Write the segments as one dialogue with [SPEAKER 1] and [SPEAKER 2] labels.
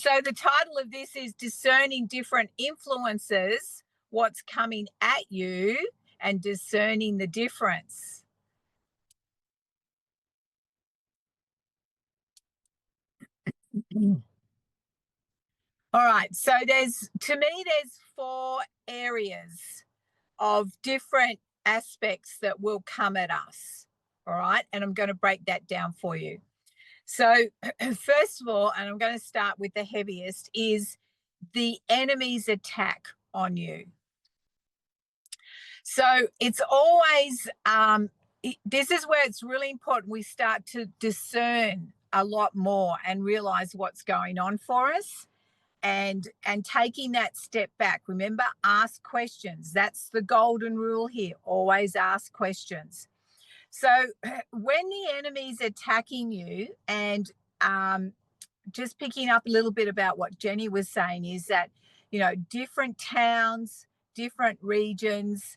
[SPEAKER 1] So the title of this is Discerning Different Influences, What's Coming at You, and Discerning the Difference. All right, so there's 4 areas of different aspects that will come at us. All right, and I'm going to break that down for you. So, first of all, and I'm going to start with the heaviest, is the enemy's attack on you. So, it's always, this is where it's really important we start to discern a lot more and realize what's going on for us, and taking that step back. Remember, ask questions. That's the golden rule here. Always ask questions. So when the enemy's attacking you, and just picking up a little bit about what Jenny was saying, is that, different towns, different regions,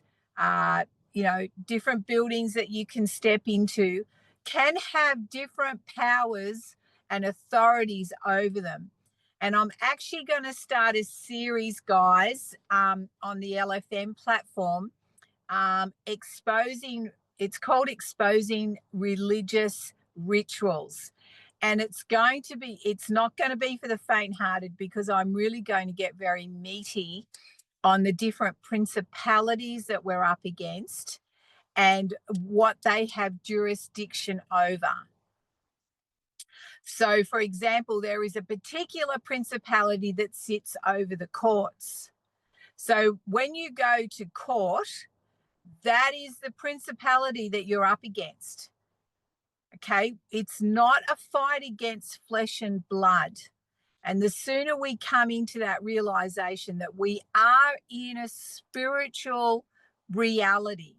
[SPEAKER 1] different buildings that you can step into can have different powers and authorities over them. And I'm actually going to start a series, guys, on the LFM platform, it's called Exposing Religious Rituals. And it's not going to be for the faint-hearted, because I'm really going to get very meaty on the different principalities that we're up against and what they have jurisdiction over. So, for example, there is a particular principality that sits over the courts. So when you go to court, that is the principality that you're up against. Okay? It's not a fight against flesh and blood. And the sooner we come into that realization that we are in a spiritual reality,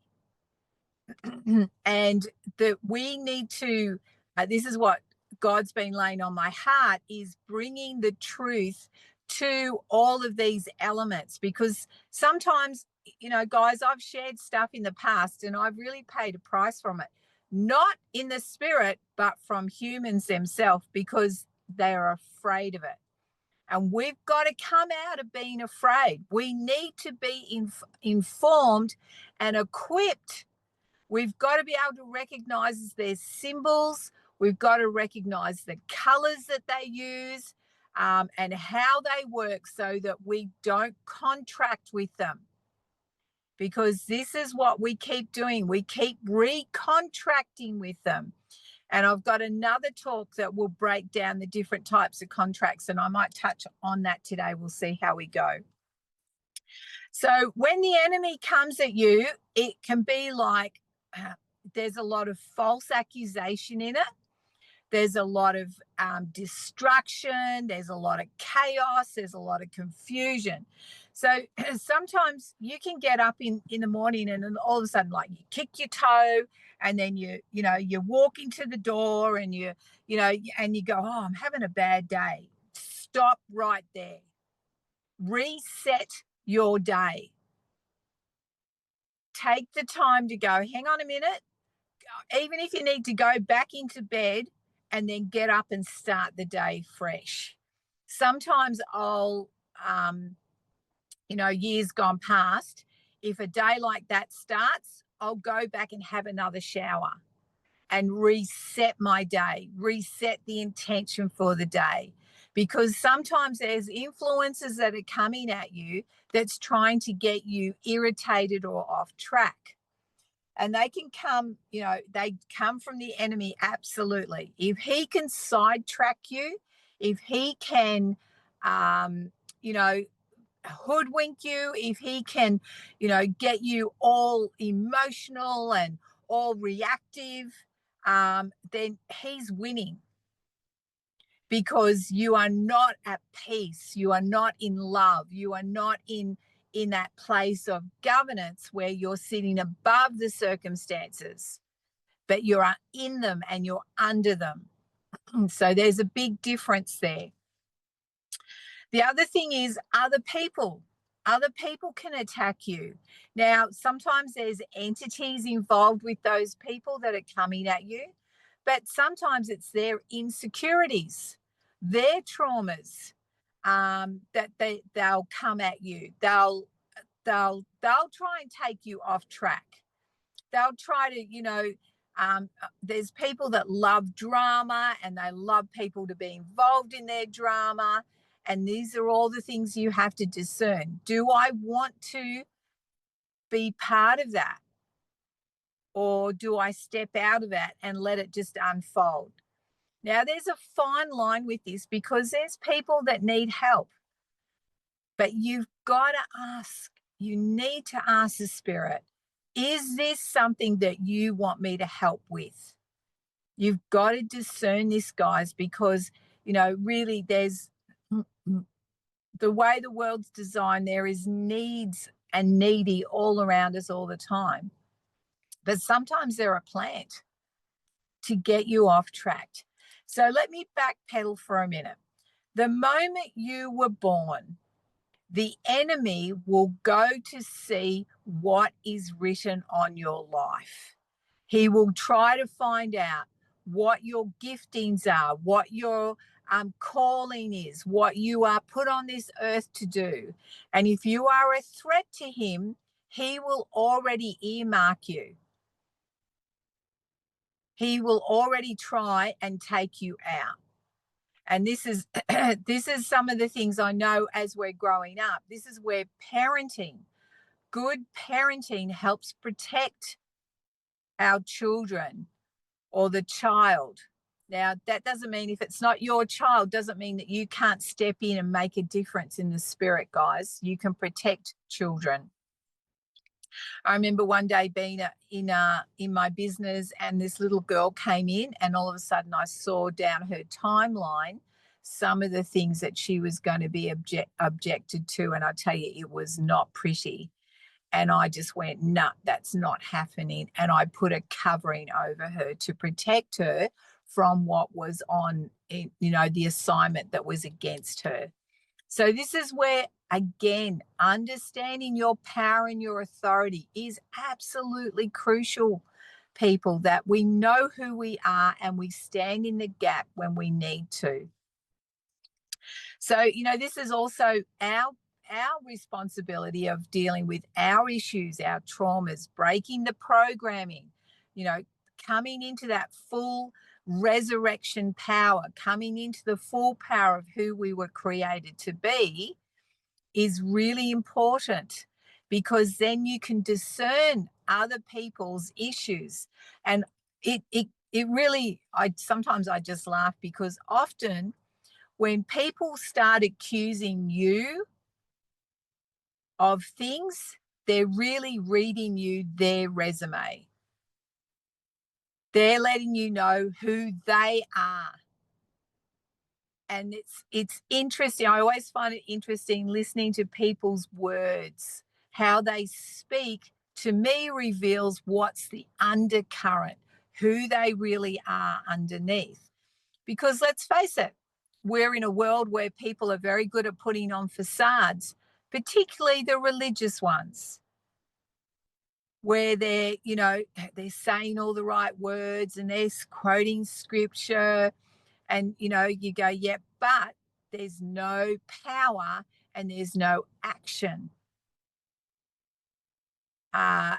[SPEAKER 1] and that we need to, this is what God's been laying on my heart, is bringing the truth to all of these elements. Because sometimes, guys, I've shared stuff in the past and I've really paid a price from it, not in the spirit, but from humans themselves, because they are afraid of it. And we've got to come out of being afraid. We need to be informed and equipped. We've got to be able to recognize their symbols. We've got to recognize the colors that they use, and how they work, so that we don't contract with them. Because this is what we keep doing. We keep recontracting with them. And I've got another talk that will break down the different types of contracts, and I might touch on that today. We'll see how we go. So when the enemy comes at you, it can be like, there's a lot of false accusation in it. There's a lot of destruction. There's a lot of chaos. There's a lot of confusion. So sometimes you can get up in the morning and then all of a sudden, like, you kick your toe, and then you walk into the door and you go, oh, I'm having a bad day. Stop right there. Reset your day. Take the time to go, hang on a minute. Even if you need to go back into bed and then get up and start the day fresh. Sometimes I'll, years gone past, if a day like that starts, I'll go back and have another shower and reset my day, reset the intention for the day. Because sometimes there's influences that are coming at you that's trying to get you irritated or off track. And they can come, they come from the enemy, absolutely. If he can sidetrack you, if he can, hoodwink you, if he can, get you all emotional and all reactive, then he's winning. Because you are not at peace, you are not in love, you are not in that place of governance where you're sitting above the circumstances, but you're in them and you're under them. So there's a big difference there. The other thing is other people. Other people can attack you. Now, sometimes there's entities involved with those people that are coming at you, but sometimes it's their insecurities, their traumas, that they'll come at you. They'll try and take you off track. They'll try to, there's people that love drama and they love people to be involved in their drama. And these are all the things you have to discern. Do I want to be part of that? Or do I step out of that and let it just unfold? Now, there's a fine line with this because there's people that need help. But you've got to ask, you need to ask the Spirit, is this something that you want me to help with? You've got to discern this, guys, because, really there's the way the world's designed, there is needs and needy all around us all the time. But sometimes they're a plant to get you off track. So let me backpedal for a minute. The moment you were born, the enemy will go to see what is written on your life. He will try to find out what your giftings are, what your calling is, what you are put on this earth to do. And if you are a threat to him, he will already earmark you. He will already try and take you out. And this is this is some of the things I know as we're growing up. This is where good parenting helps protect our children or the child. Now, that doesn't mean if it's not your child, doesn't mean that you can't step in and make a difference in the spirit, guys. You can protect children. I remember one day being in my business and this little girl came in and all of a sudden I saw down her timeline some of the things that she was going to be objected to. And I tell you, it was not pretty. And I just went, nah, that's not happening. And I put a covering over her to protect her from what was on, the assignment that was against her. So this is where, again, understanding your power and your authority is absolutely crucial, people, that we know who we are and we stand in the gap when we need to. So, this is also our responsibility of dealing with our issues, our traumas, breaking the programming, coming into that full resurrection power, coming into the full power of who we were created to be is really important, because then you can discern other people's issues. And it really, sometimes I just laugh, because often when people start accusing you of things, they're really reading you their resume. They're letting you know who they are. And it's interesting. I always find it interesting listening to people's words. How they speak, to me, reveals what's the undercurrent, who they really are underneath. Because let's face it, we're in a world where people are very good at putting on facades, particularly the religious ones, where they're saying all the right words and they're quoting scripture, and you go, yeah, but there's no power and there's no action. I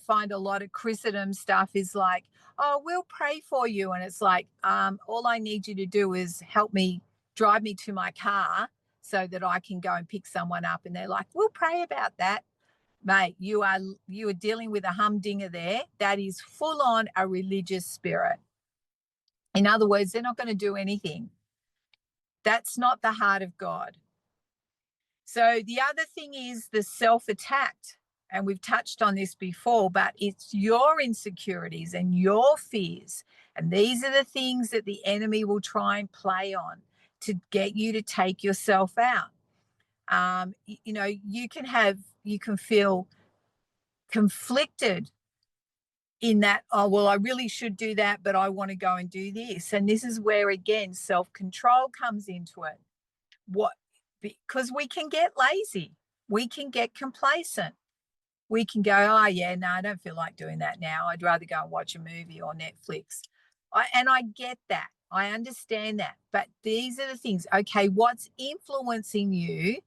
[SPEAKER 1] find a lot of Christendom stuff is like, oh, we'll pray for you, and it's like, all I need you to do is help me, drive me to my car so that I can go and pick someone up. And they're like, we'll pray about that. Mate, you are dealing with a humdinger there. That is full on a religious spirit. In other words, they're not going to do anything. That's not the heart of God. So the other thing is the self-attack. And we've touched on this before, but it's your insecurities and your fears. And these are the things that the enemy will try and play on to get you to take yourself out. You can feel conflicted in that, oh, well, I really should do that, but I want to go and do this. And this is where, again, self-control comes into it. Because we can get lazy. We can get complacent. We can go, oh, yeah, no, I don't feel like doing that now. I'd rather go and watch a movie or Netflix. And I get that. I understand that. But these are the things. Okay, what's influencing you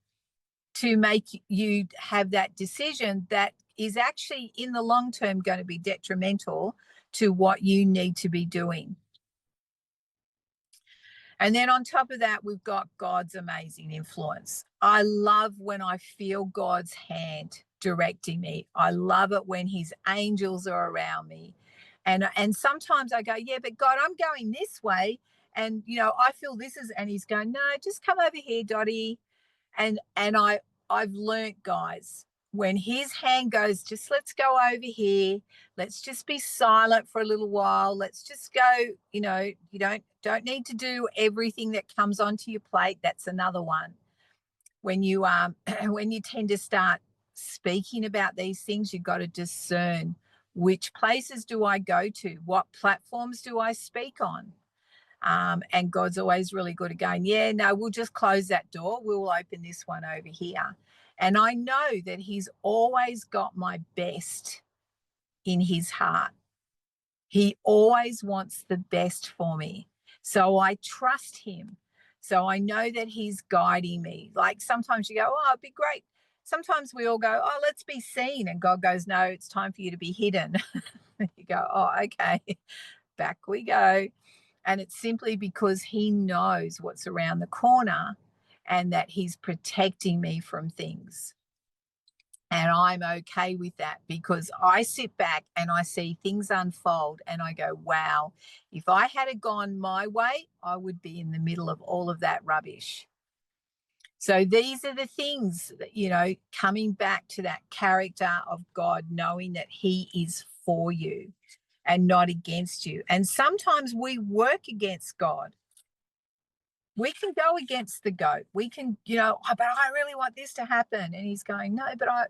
[SPEAKER 1] to make you have that decision that is actually in the long term going to be detrimental to what you need to be doing? And then on top of that, we've got God's amazing influence. I love when I feel God's hand directing me. I love it when his angels are around me. And sometimes I go, yeah, but God, I'm going this way. And I feel this is, and he's going, no, just come over here, Dottie. And I've learnt, guys, when his hand goes, just let's go over here, let's just be silent for a little while, let's just go, you don't need to do everything that comes onto your plate. That's another one. When you when you tend to start speaking about these things, you've got to discern, which places do I go to, what platforms do I speak on? And God's always really good at going, yeah, no, we'll just close that door. We'll open this one over here. And I know that he's always got my best in his heart. He always wants the best for me. So I trust him. So I know that he's guiding me. Like sometimes you go, oh, it'd be great. Sometimes we all go, oh, let's be seen. And God goes, no, it's time for you to be hidden. You go, oh, okay, back we go. And it's simply because he knows what's around the corner and that he's protecting me from things. And I'm okay with that because I sit back and I see things unfold and I go, wow, if I had gone my way, I would be in the middle of all of that rubbish. So these are the things that, coming back to that character of God, knowing that he is for you and not against you. And sometimes we work against God. We can go against the goat. We can, oh, but I really want this to happen. And he's going, no, but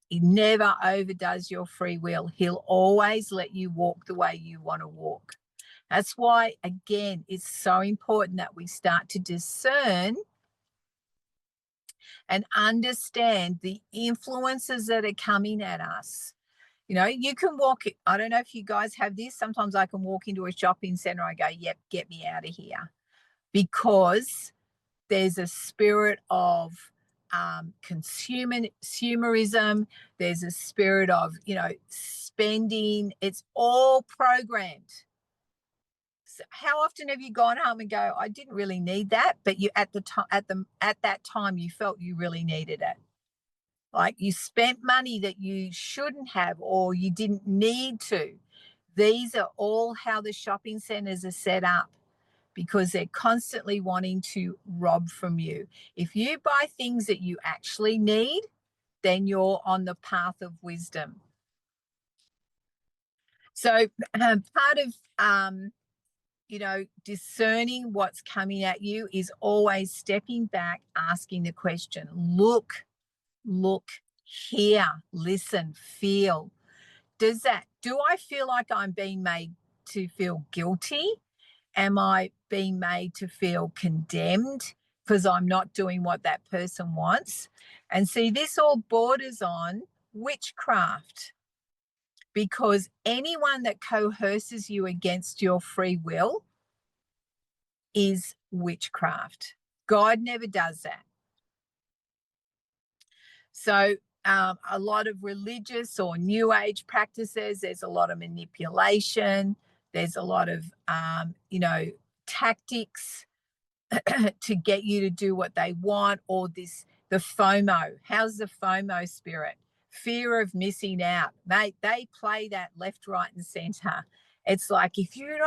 [SPEAKER 1] he never overdoes your free will. He'll always let you walk the way you want to walk. That's why, again, it's so important that we start to discern and understand the influences that are coming at us. You can walk, I don't know if you guys have this. Sometimes I can walk into a shopping center. I go, yep, get me out of here. Because there's a spirit of consumerism. There's a spirit of, spending. It's all programmed. So how often have you gone home and go, I didn't really need that, but you at that time you felt you really needed it. Like you spent money that you shouldn't have or you didn't need to. These are all how the shopping centers are set up because they're constantly wanting to rob from you. If you buy things that you actually need, then you're on the path of wisdom. So part of, discerning what's coming at you is always stepping back, asking the question, look, hear, listen, feel. Do I feel like I'm being made to feel guilty? Am I being made to feel condemned because I'm not doing what that person wants? And see, this all borders on witchcraft because anyone that coerces you against your free will is witchcraft. God never does that. So a lot of religious or new age practices, there's a lot of manipulation. There's a lot of, tactics to get you to do what they want, or the FOMO. How's the FOMO spirit? Fear of missing out. They play that left, right, and center. It's like if you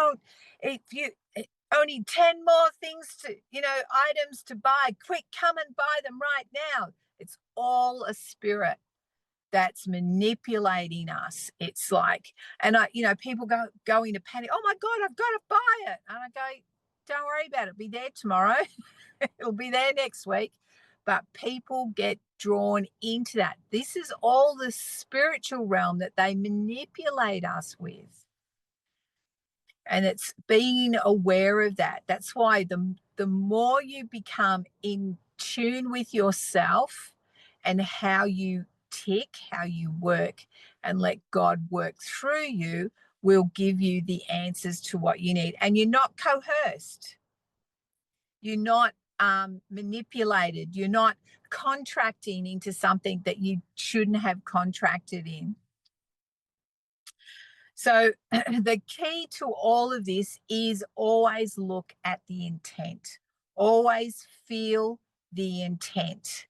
[SPEAKER 1] only 10 more things to, items to buy, quick, come and buy them right now. It's all a spirit that's manipulating us. It's like, and people go into panic. Oh my God, I've got to buy it. And I go, don't worry about it. It'll be there tomorrow. It'll be there next week. But people get drawn into that. This is all the spiritual realm that they manipulate us with. And it's being aware of that. That's why the more you become in tune with yourself and how you tick, how you work, and let God work through you, will give you the answers to what you need. And you're not coerced. You're not manipulated. You're not contracting into something that you shouldn't have contracted in. So the key to all of this is always look at the intent. Always feel the intent,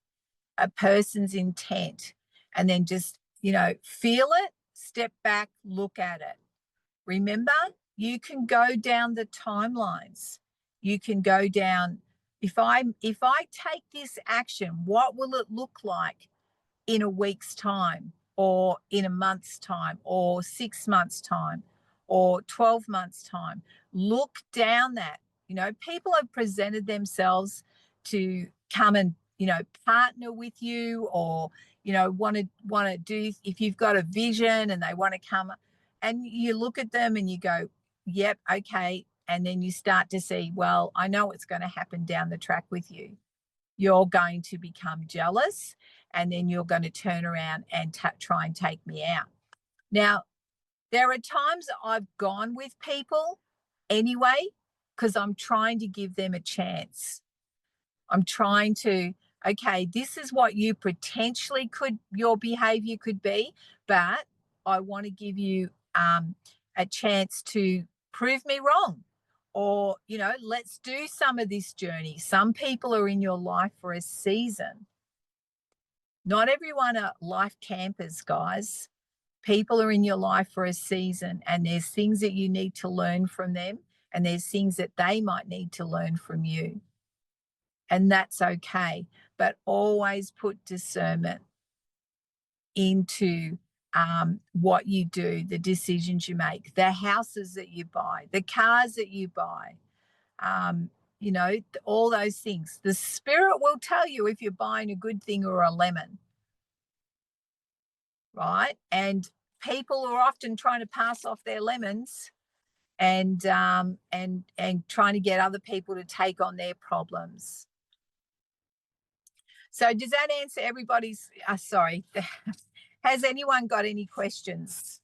[SPEAKER 1] a person's intent, and then just, feel it, step back, look at it. Remember, you can go down the timelines. You can go down, if I take this action, what will it look like in a week's time, or in a month's time, or 6 months' time, or 12 months' time? Look down that. People have presented themselves to come and, partner with you, or, want to do, if you've got a vision and they want to come, and you look at them and you go, yep, okay. And then you start to see, well, I know what's going to happen down the track with you. You're going to become jealous, and then you're going to turn around and try and take me out. Now, there are times I've gone with people anyway, because I'm trying to give them a chance. I'm trying to, okay, this is what you potentially your behavior could be, but I want to give you a chance to prove me wrong. Or, let's do some of this journey. Some people are in your life for a season. Not everyone are life campers, guys. People are in your life for a season, and there's things that you need to learn from them, and there's things that they might need to learn from you. And that's okay. But always put discernment into what you do, the decisions you make, the houses that you buy, the cars that you buy, all those things. The Spirit will tell you if you're buying a good thing or a lemon, right? And people are often trying to pass off their lemons and trying to get other people to take on their problems. So does that answer everybody's? Sorry. Has anyone got any questions?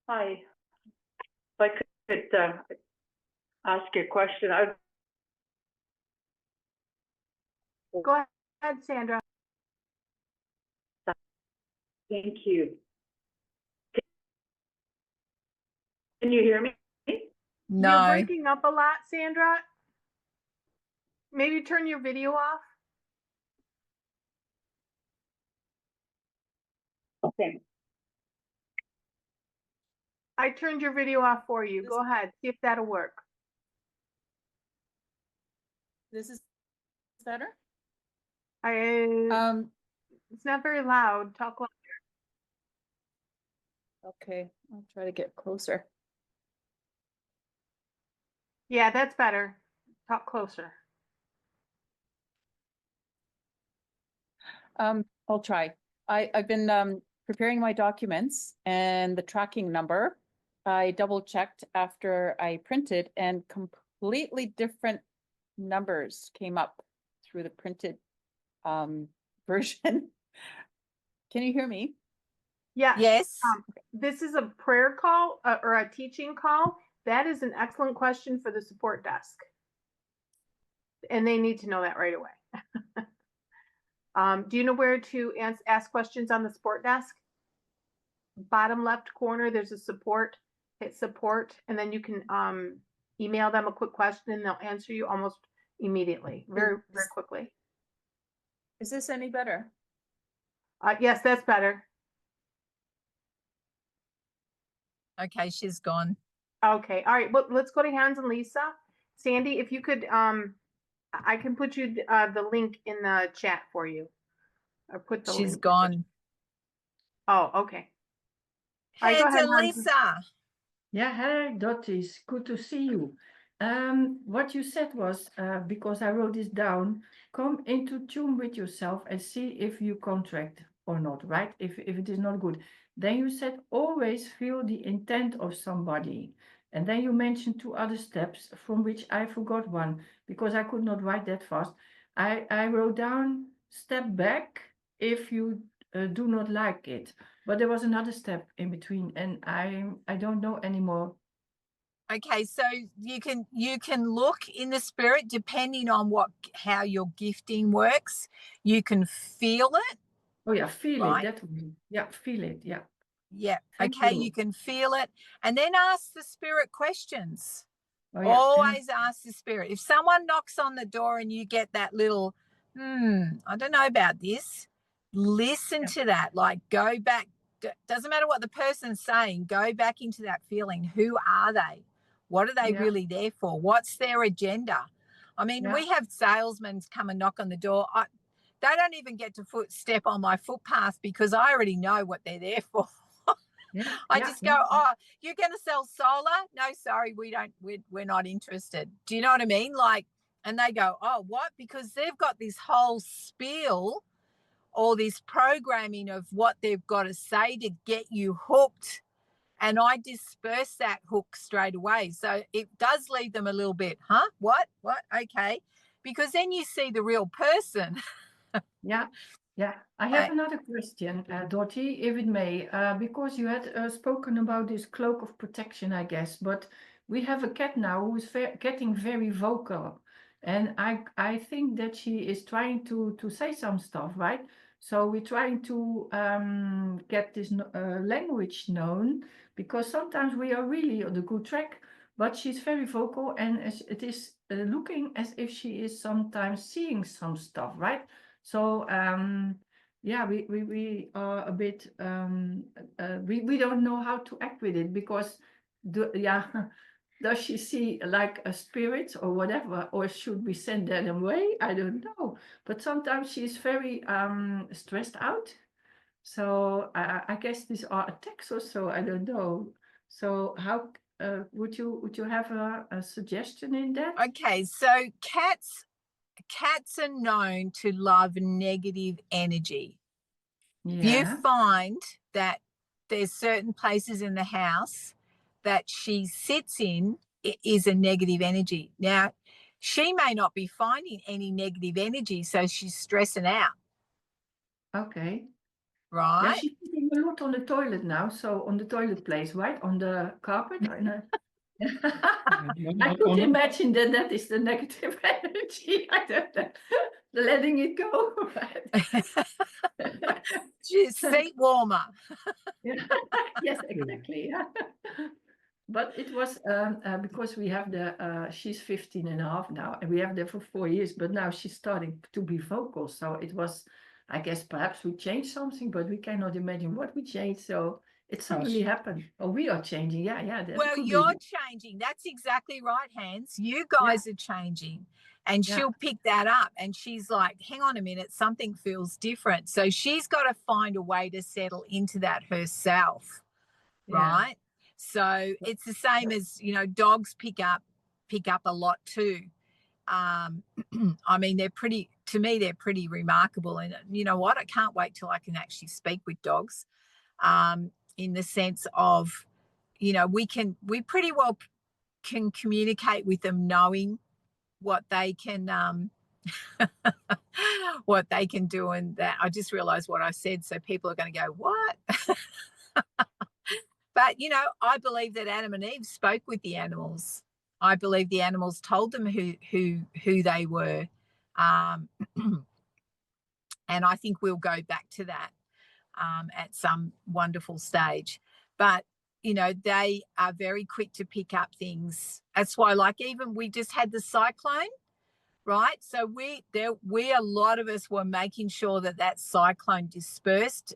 [SPEAKER 2] Hi. If I could ask you a question.
[SPEAKER 3] Go ahead, Sandra.
[SPEAKER 2] Thank you. Can you hear me?
[SPEAKER 1] No.
[SPEAKER 3] You're breaking up a lot, Sandra. Maybe turn your video off.
[SPEAKER 2] Okay.
[SPEAKER 3] I turned your video off for you. Go ahead. See if that'll work.
[SPEAKER 4] This is better.
[SPEAKER 3] It's not very loud. Talk louder.
[SPEAKER 4] Okay, I'll try to get closer.
[SPEAKER 3] Yeah, that's better. Talk closer.
[SPEAKER 4] I'll try. I've been preparing my documents, and the tracking number, I double checked after I printed, and completely different numbers came up through the printed version. Can you hear me?
[SPEAKER 3] Yeah.
[SPEAKER 1] Yes.
[SPEAKER 3] This is a prayer call or a teaching call. That is an excellent question for the support desk. And they need to know that right away. Do you know where to ask questions on the support desk? Bottom left corner, there's a support. Hit support, and then you can email them a quick question, and they'll answer you almost immediately, very, very quickly.
[SPEAKER 4] Is this any better?
[SPEAKER 3] Yes, that's better.
[SPEAKER 1] Okay, she's gone.
[SPEAKER 3] Okay, all right. Well, let's go to Hans and Lisa. Sandy, if you could, I can put you the link in the chat for you. Or put the
[SPEAKER 1] She's
[SPEAKER 3] link.
[SPEAKER 1] gone.
[SPEAKER 3] Oh, okay.
[SPEAKER 1] Hans
[SPEAKER 3] go ahead,
[SPEAKER 1] and
[SPEAKER 3] Hans.
[SPEAKER 1] Lisa.
[SPEAKER 5] Yeah, hello, Dot. It's good to see you. What you said was, because I wrote this down, come into tune with yourself and see if you contract or not, right? If it is not good. Then you said always feel the intent of somebody. And then you mentioned two other steps from which I forgot one because I could not write that fast. I wrote down step back if you do not like it. But there was another step in between and I don't know anymore.
[SPEAKER 1] Okay, so you can look in the spirit depending on how your gifting works. You can feel it,
[SPEAKER 5] Oh yeah, feel it,
[SPEAKER 1] right?
[SPEAKER 5] that way. Yeah, feel it, yeah.
[SPEAKER 1] Yeah.
[SPEAKER 5] Thank
[SPEAKER 1] Okay,
[SPEAKER 5] you.
[SPEAKER 1] you can feel it, and then ask the spirit questions.
[SPEAKER 5] Oh yeah.
[SPEAKER 1] Always ask the spirit. If someone knocks on the door and you get that little, I don't know about this, listen
[SPEAKER 5] Yeah.
[SPEAKER 1] to that. Like go back. Doesn't matter what the person's saying, go back into that feeling. Who are they? What are they
[SPEAKER 5] Yeah.
[SPEAKER 1] really there for? What's their agenda? I mean,
[SPEAKER 5] Yeah.
[SPEAKER 1] we have salesmen come and knock on the door. They don't even get to step on my footpath because I already know what they're there for.
[SPEAKER 5] Yeah.
[SPEAKER 1] I
[SPEAKER 5] Yeah.
[SPEAKER 1] just go, oh, you're going to sell solar? No, sorry, we're not interested. Do you know what I mean? Like, and they go, oh, what? Because they've got this whole spiel or this programming of what they've got to say to get you hooked. And I disperse that hook straight away. So it does leave them a little bit, huh? What? Okay. Because then you see the real person.
[SPEAKER 5] Yeah. Yeah. I have another question, Dottie, if it may, because you had spoken about this cloak of protection, I guess, but we have a cat now who is getting very vocal. And I think that she is trying to say some stuff, right? So we're trying to get this language known because sometimes we are really on the good track, but she's very vocal and it is looking as if she is sometimes seeing some stuff, right? So yeah, we are a bit we don't know how to act with it because yeah, does she see like a spirit or whatever, or should we send that away? I don't know. But sometimes she's very stressed out. So I guess these are attacks or so. I don't know. So how would you have a suggestion in that?
[SPEAKER 1] Okay, so cats are known to love negative energy. If you
[SPEAKER 5] Yeah.
[SPEAKER 1] find that there's certain places in the house that she sits in, it is a negative energy. Now, she may not be finding any negative energy, so she's stressing out,
[SPEAKER 5] Okay. Yeah,
[SPEAKER 1] right?
[SPEAKER 5] she's sitting a lot on the toilet now, so on the toilet place, right? On the carpet. I could imagine that that is the negative energy. I don't know. Letting it go.
[SPEAKER 1] She's seat warmer.
[SPEAKER 5] Yes, exactly. Yeah. But it was because we have she's 15 and a half now, and we have there for 4 years, but now she's starting to be vocal. So it was, I guess perhaps we changed something, but we cannot imagine what we changed. So it suddenly happened. Oh, we are changing. Yeah, that
[SPEAKER 1] Well,
[SPEAKER 5] could
[SPEAKER 1] you're
[SPEAKER 5] be.
[SPEAKER 1] changing. That's exactly right, Hans. You
[SPEAKER 5] Yeah,
[SPEAKER 1] guys are changing. And
[SPEAKER 5] yeah,
[SPEAKER 1] she'll pick that up and she's like, hang on a minute, something feels different. So she's got to find a way to settle into that herself,
[SPEAKER 5] yeah,
[SPEAKER 1] right? So it's the same as, dogs pick up a lot too. I mean, to me, they're pretty remarkable. And you know what? I can't wait till I can actually speak with dogs, in the sense of, we pretty well can communicate with them knowing what they can what they can do. And that I just realized what I said, so people are going to go, what? But I believe that Adam and Eve spoke with the animals. I believe the animals told them who they were. um, and I think we'll go back to that at some wonderful stage. But they are very quick to pick up things. That's why, like, even we just had the cyclone, right? So we a lot of us were making sure that cyclone dispersed.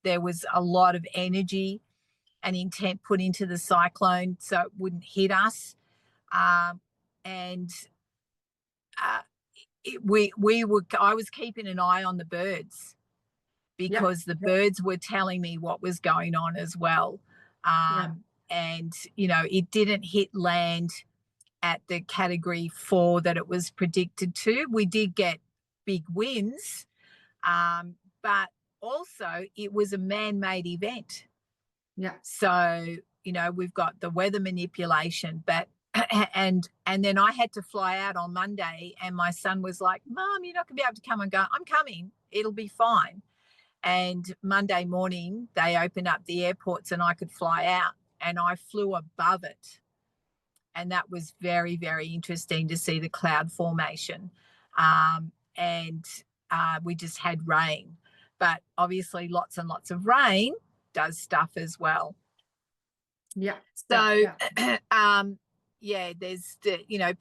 [SPEAKER 1] There was a lot of energy and intent put into the cyclone so it wouldn't hit us. And I was keeping an eye on the birds
[SPEAKER 5] yeah,
[SPEAKER 1] because the birds were telling me what was going on as well.
[SPEAKER 5] yeah,
[SPEAKER 1] And it didn't hit land at the category 4 that it was predicted to. We did get big wins, but also it was a man-made event.
[SPEAKER 5] Yeah.
[SPEAKER 1] So, we've got the weather manipulation, but and then I had to fly out on Monday, and my son was like, Mom, you're not going to be able to come and go. I'm coming. It'll be fine. And Monday morning, they opened up the airports and I could fly out, and I flew above it. And that was very, very interesting to see the cloud formation. And we just had rain. But obviously lots and lots of rain does stuff as well.
[SPEAKER 5] Yeah.
[SPEAKER 1] So, there's,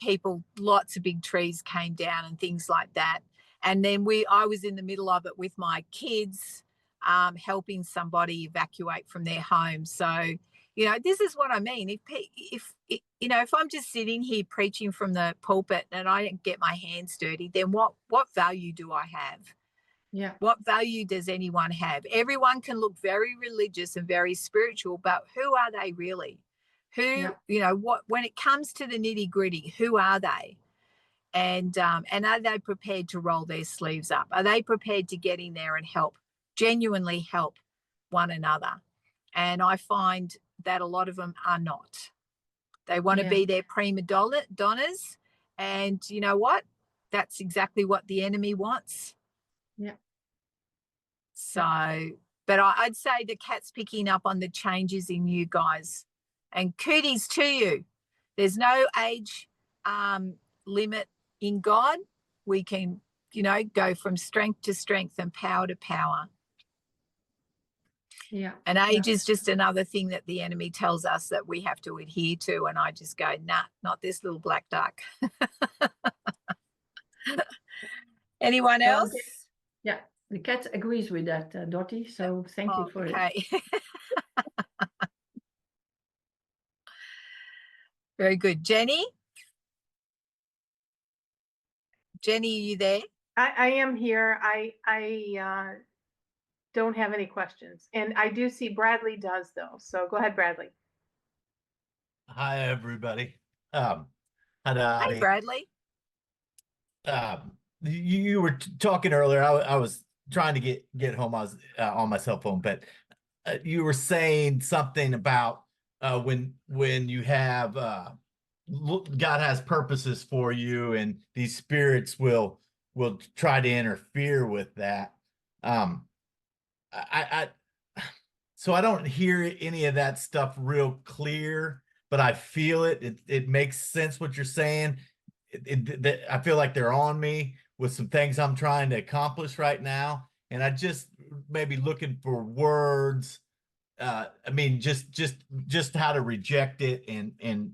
[SPEAKER 1] people, lots of big trees came down and things like that. And then I was in the middle of it with my kids, helping somebody evacuate from their home. So, this is what I mean. If I'm just sitting here preaching from the pulpit and I don't get my hands dirty, then what value do I have?
[SPEAKER 5] Yeah.
[SPEAKER 1] What value does anyone have? Everyone can look very religious and very spiritual, but who are they really? When it comes to the nitty gritty, who are they? And are they prepared to roll their sleeves up? Are they prepared to get in there and help, genuinely help one another? And I find that a lot of them are not. They want to be their prima donnas. And you know what? That's exactly what the enemy wants.
[SPEAKER 5] Yeah.
[SPEAKER 1] So, but I'd say the cat's picking up on the changes in you guys. And kudos to you. There's no age limit in God. We can, go from strength to strength and power to power.
[SPEAKER 5] Yeah.
[SPEAKER 1] And age is just another thing that the enemy tells us that we have to adhere to. And I just go, nah, not this little black duck. Anyone else?
[SPEAKER 5] Yeah, the cat agrees with that, Dottie. So thank you for it.
[SPEAKER 1] Okay. Very good. Jenny, are you there?
[SPEAKER 3] I am here. I don't have any questions. And I do see Bradley does though. So go ahead, Bradley.
[SPEAKER 6] Hi, everybody. Hi,
[SPEAKER 1] Hey,
[SPEAKER 6] Dottie.
[SPEAKER 1] Bradley.
[SPEAKER 6] You were talking earlier. I was trying to get home. I was on my cell phone, but you were saying something about when you have God has purposes for you, and these spirits will try to interfere with that. So I don't hear any of that stuff real clear, but I feel it. It makes sense what you're saying. I feel like they're on me with some things I'm trying to accomplish right now, and I just maybe looking for words. I mean, just how to reject it and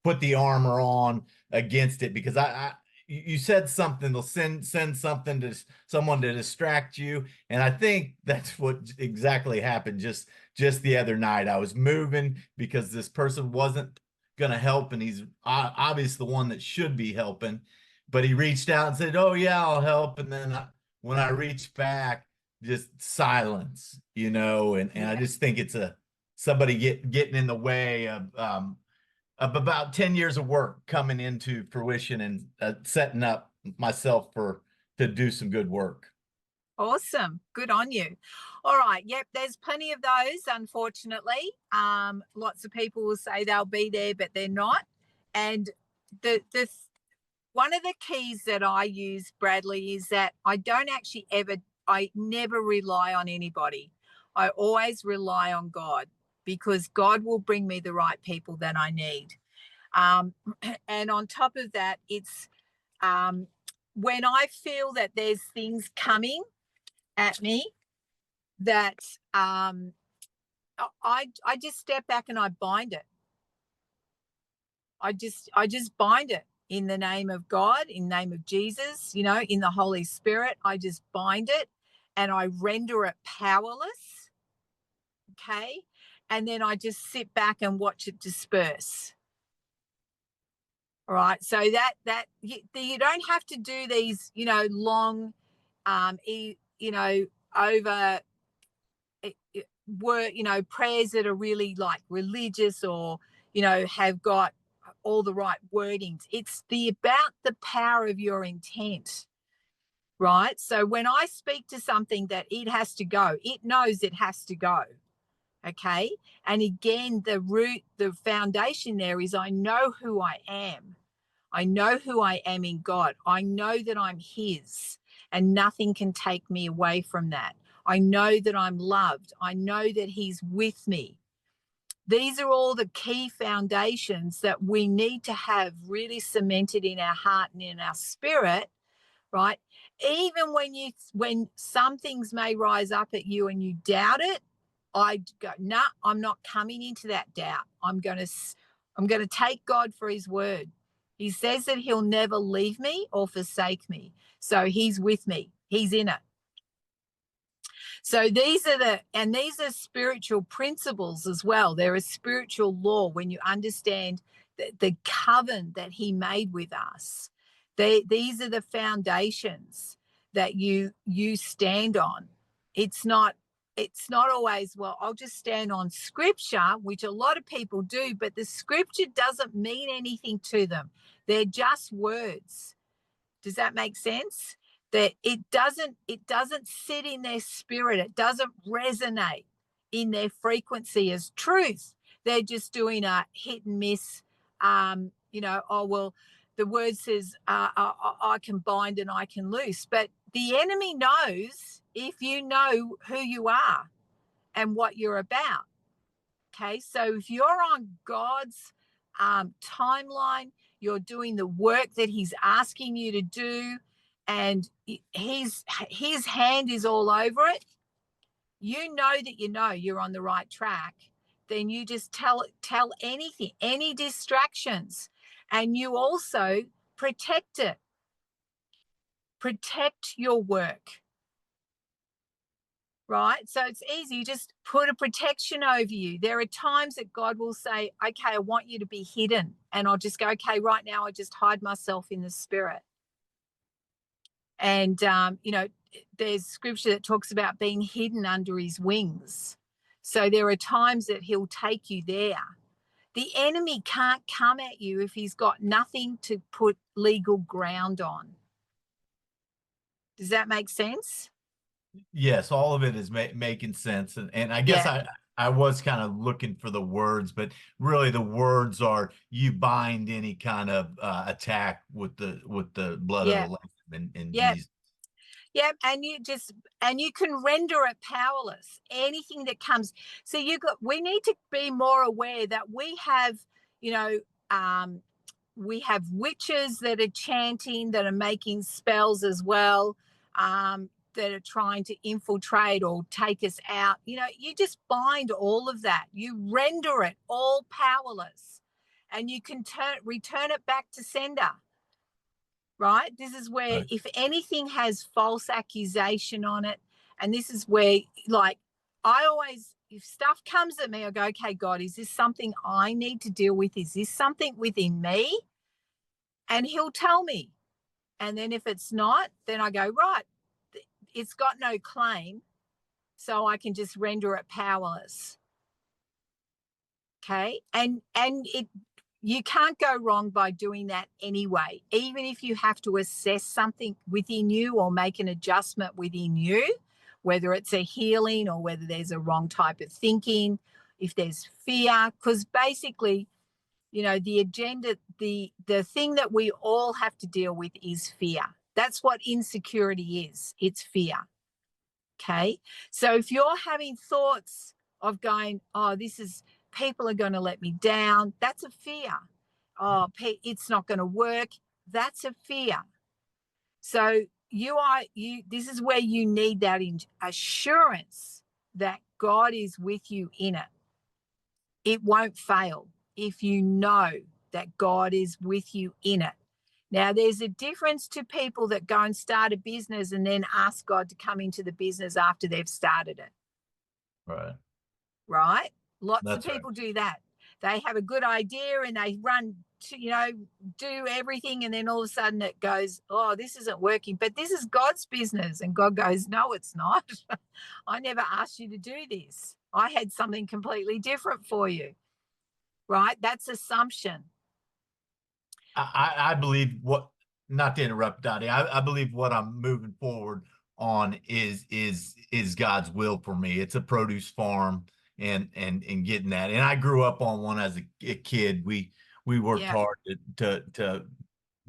[SPEAKER 6] put the armor on against it, because you said something, they'll send something to someone to distract you, and I think that's what exactly happened just the other night. I was moving because this person wasn't going to help, and he's obviously the one that should be helping, but he reached out and said, oh yeah, I'll help, and then when I reached back, just silence, and I just think it's somebody getting in the way of about 10 years of work coming into fruition and setting up myself to do some good work.
[SPEAKER 1] Awesome. Good on you. All right. Yep. There's plenty of those, unfortunately. Lots of people will say they'll be there, but they're not. And one of the keys that I use, Bradley, is that I never rely on anybody. I always rely on God, because God will bring me the right people that I need. And on top of that, it's when I feel that there's things coming at me that I just step back and I bind it. I just bind it in the name of God, in the name of Jesus, in the Holy Spirit. I just bind it and I render it powerless. Okay. And then I just sit back and watch it disperse. All right. So that you don't have to do these, long, over prayers that are really like religious, or, have got all the right wordings. It's about the power of your intent, right? So when I speak to something that it has to go, it knows it has to go. Okay. And again, the foundation there is I know who I am. I know who I am in God. I know that I'm his and nothing can take me away from that. I know that I'm loved. I know that he's with me. These are all the key foundations that we need to have really cemented in our heart and in our spirit, right? Even when some things may rise up at you and you doubt it, I go, no, I'm not coming into that doubt. I'm going to take God for his word. He says that he'll never leave me or forsake me. So he's with me. He's in it. So these are spiritual principles as well. There is spiritual law when you understand the covenant that he made with us. These are the foundations that you stand on. It's not always, well, I'll just stand on scripture, which a lot of people do, but the scripture doesn't mean anything to them. They're just words. Does that make sense? That it doesn't sit in their spirit. It doesn't resonate in their frequency as truth. They're just doing a hit and miss. Oh, well, the word says I can bind and I can loose. But the enemy knows if you know who you are and what you're about. Okay, so if you're on God's timeline, you're doing the work that he's asking you to do, and his hand is all over it, you know that you're on the right track, then you just tell anything, any distractions, and you also protect it. Protect your work. Right? So it's easy. You just put a protection over you. There are times that God will say, okay, I want you to be hidden. And I'll just go, okay, right now I just hide myself in the spirit. And, there's scripture that talks about being hidden under his wings. So there are times that he'll take you there. The enemy can't come at you if he's got nothing to put legal ground on. Does that make sense?
[SPEAKER 6] Yes, all of it is making sense, and I guess
[SPEAKER 1] Yeah.
[SPEAKER 6] I was kind of looking for the words, but really the words are you bind any kind of attack with the blood of
[SPEAKER 1] Yeah.
[SPEAKER 6] the Lamb in
[SPEAKER 1] Yeah.
[SPEAKER 6] Jesus.
[SPEAKER 1] Yeah, and you can render it powerless. Anything that comes. So we need to be more aware that we have, we have witches that are chanting, that are making spells as well, that are trying to infiltrate or take us out. You just bind all of that. You render it all powerless, and you can return it back to sender. Right? This is where, if anything has false accusation on it, and this is where, like, if stuff comes at me, I go, okay, God, is this something I need to deal with? Is this something within me? And he'll tell me. And then if it's not, then I go, right, it's got no claim, so I can just render it powerless. Okay. And you can't go wrong by doing that anyway. Even if you have to assess something within you or make an adjustment within you, whether it's a healing or whether there's a wrong type of thinking, if there's fear, because basically, the agenda, the thing that we all have to deal with is fear. That's what insecurity is. It's fear. Okay. So if you're having thoughts of going, oh, people are going to let me down, that's a fear. Oh, it's not going to work. That's a fear. So this is where you need that assurance that God is with you in it. It won't fail if you know that God is with you in it. Now, there's a difference to people that go and start a business and then ask God to come into the business after they've started it.
[SPEAKER 6] Right.
[SPEAKER 1] Right? Lots
[SPEAKER 6] That's
[SPEAKER 1] of people do that. They have a good idea and they run to, do everything. And then all of a sudden it goes, oh, this isn't working. But this is God's business. And God goes, no, it's not. I never asked you to do this. I had something completely different for you. Right? That's assumption.
[SPEAKER 6] I believe what, not to interrupt, Dottie, I believe what I'm moving forward on is God's will for me. It's a produce farm and getting that. And I grew up on one as a kid. We worked
[SPEAKER 1] Yeah.
[SPEAKER 6] hard to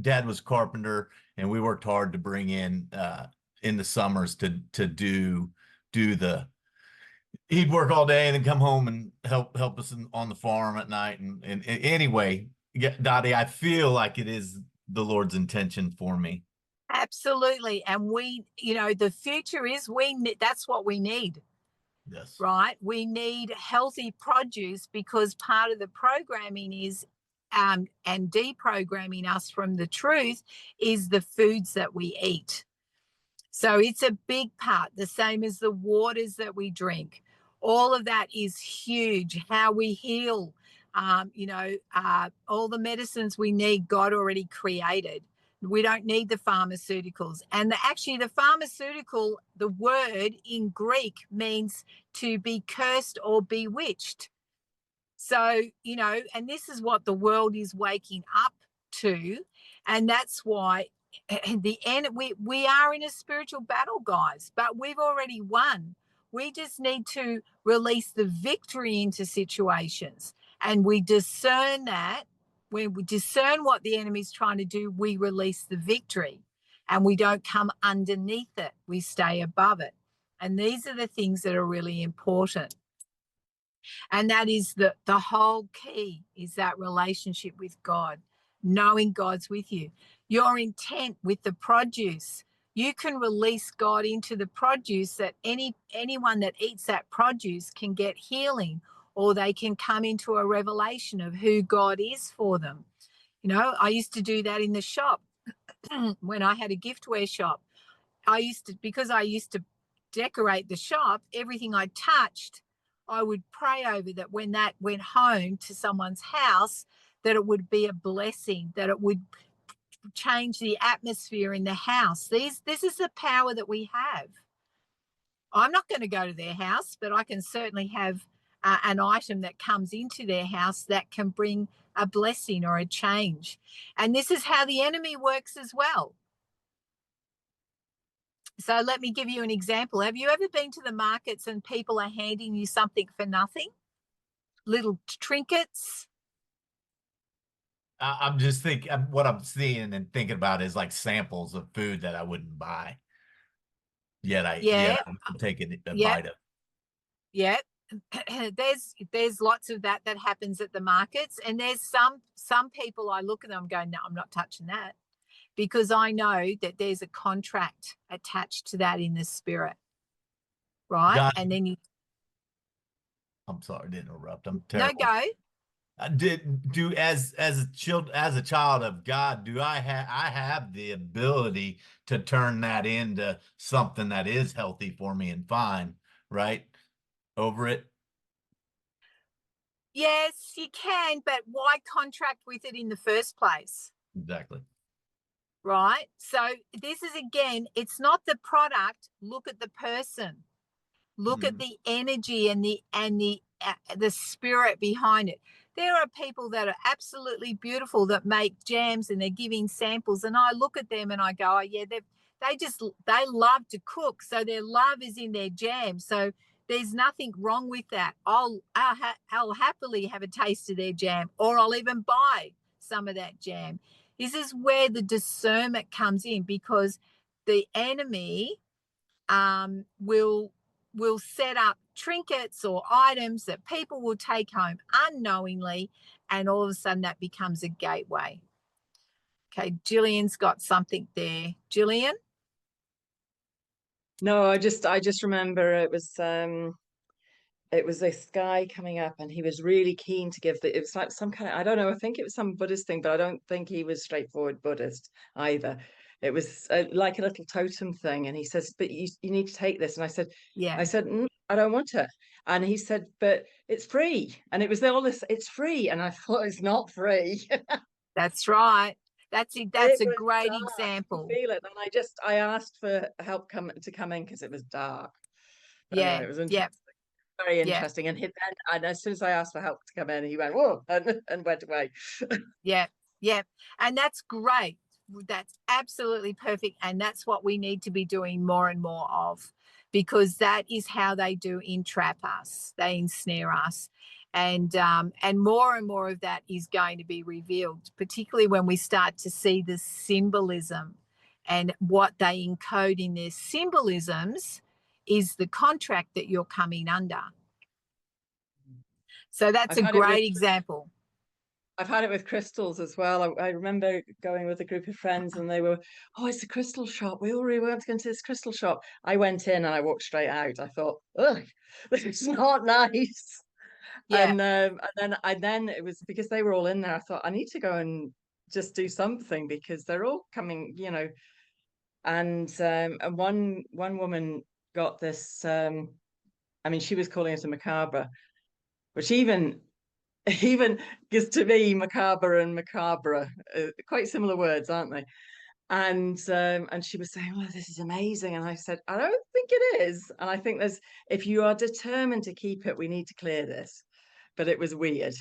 [SPEAKER 6] Dad was carpenter, and we worked hard to bring in the summers to do the, he'd work all day and then come home and help us on the farm at night. And anyway, yeah, Dottie, I feel like it is the Lord's intention for me.
[SPEAKER 1] Absolutely. And we, the future is that's what we need,
[SPEAKER 6] Yes.
[SPEAKER 1] right? We need healthy produce because part of the programming is and deprogramming us from the truth is the foods that we eat. So it's a big part, the same as the waters that we drink. All of that is huge. How we heal, all the medicines we need, God already created. We don't need the pharmaceuticals. And actually, the pharmaceutical, the word in Greek means to be cursed or bewitched. So, and this is what the world is waking up to. And that's why the end we are in a spiritual battle, guys, but we've already won. We just need to release the victory into situations, and we discern that. When we discern what the enemy's trying to do, we release the victory, and we don't come underneath it. We stay above it. And these are the things that are really important. And that is the whole key, is that relationship with God, knowing God's with you. Your intent with the produce, you can release God into the produce, that anyone that eats that produce can get healing, or they can come into a revelation of who God is for them. I used to do that in the shop when I had a giftware shop. Because I used to decorate the shop, everything I touched, I would pray over that when that went home to someone's house, that it would be a blessing, that it would change the atmosphere in the house. This is the power that we have. I'm not going to go to their house, but I can certainly have an item that comes into their house that can bring a blessing or a change. And this is how the enemy works as well. So let me give you an example. Have you ever been to the markets and people are handing you something for nothing? Little trinkets?
[SPEAKER 6] I'm just thinking, what I'm seeing and thinking about is like samples of food that I wouldn't buy. Yet I'm taking a bite of.
[SPEAKER 1] Yeah. There's lots of that happens at the markets. And there's some people, I look at them going, no, I'm not touching that, because I know that there's a contract attached to that in the spirit. Right.
[SPEAKER 6] God,
[SPEAKER 1] and then
[SPEAKER 6] I'm sorry to interrupt. I'm terrible.
[SPEAKER 1] No, go.
[SPEAKER 6] As a child of God, do I have the ability to turn that into something that is healthy for me and fine, right? Over it?
[SPEAKER 1] Yes, you can, but why contract with it in the first place?
[SPEAKER 6] Exactly.
[SPEAKER 1] Right. So this is, again, it's not the product. Look at the person. Look at the energy and the spirit behind it. There are people that are absolutely beautiful that make jams and they're giving samples, and I look at them and I go, oh yeah, they love to cook, so their love is in their jam. So there's nothing wrong with that. I'll happily have a taste of their jam, or I'll even buy some of that jam. This is where the discernment comes in, because the enemy will set up trinkets or items that people will take home unknowingly, and all of a sudden that becomes a gateway. Okay, Gillian's got something there. Gillian?
[SPEAKER 7] No, I just remember it was this guy coming up and he was really keen to give it was like some kind of, I don't know, I think it was some Buddhist thing, but I don't think he was straightforward Buddhist either. It was like a little totem thing, and he says, but you need to take this. And I said, I don't want it. And he said, but it's free. And it was all this, it's free. And I thought, it's not free.
[SPEAKER 1] That's right. That's a great
[SPEAKER 7] dark.
[SPEAKER 1] example.
[SPEAKER 7] You feel it. And I asked for help to come in because it was dark. But anyway, it was interesting. Very interesting. And as soon as I asked for help to come in, he went, whoa, and went away.
[SPEAKER 1] Yeah. Yeah. And that's great. That's absolutely perfect. And that's what we need to be doing more and more of, because that is how they do entrap us. They ensnare us. And more of that is going to be revealed, particularly when we start to see the symbolism and what they encode in their symbolisms is the contract that you're coming under. So that's
[SPEAKER 7] I've
[SPEAKER 1] a
[SPEAKER 7] had it with
[SPEAKER 1] great example.
[SPEAKER 7] I've had it with crystals as well. I remember going with a group of friends and they were, oh, it's a crystal shop. We all really want to go into this crystal shop. I went in and I walked straight out. I thought, ugh, this is not nice.
[SPEAKER 1] Yeah.
[SPEAKER 7] And then it was because they were all in there. I thought I need to go and just do something because they're all coming, you know. And one woman got this. I mean, she was calling it a macabre, which even even because to me macabre and macabre quite similar words, aren't they? And she was saying, well, this is amazing, and I said, I don't think it is, and I think there's, if you are determined to keep it, we need to clear this. But it was weird,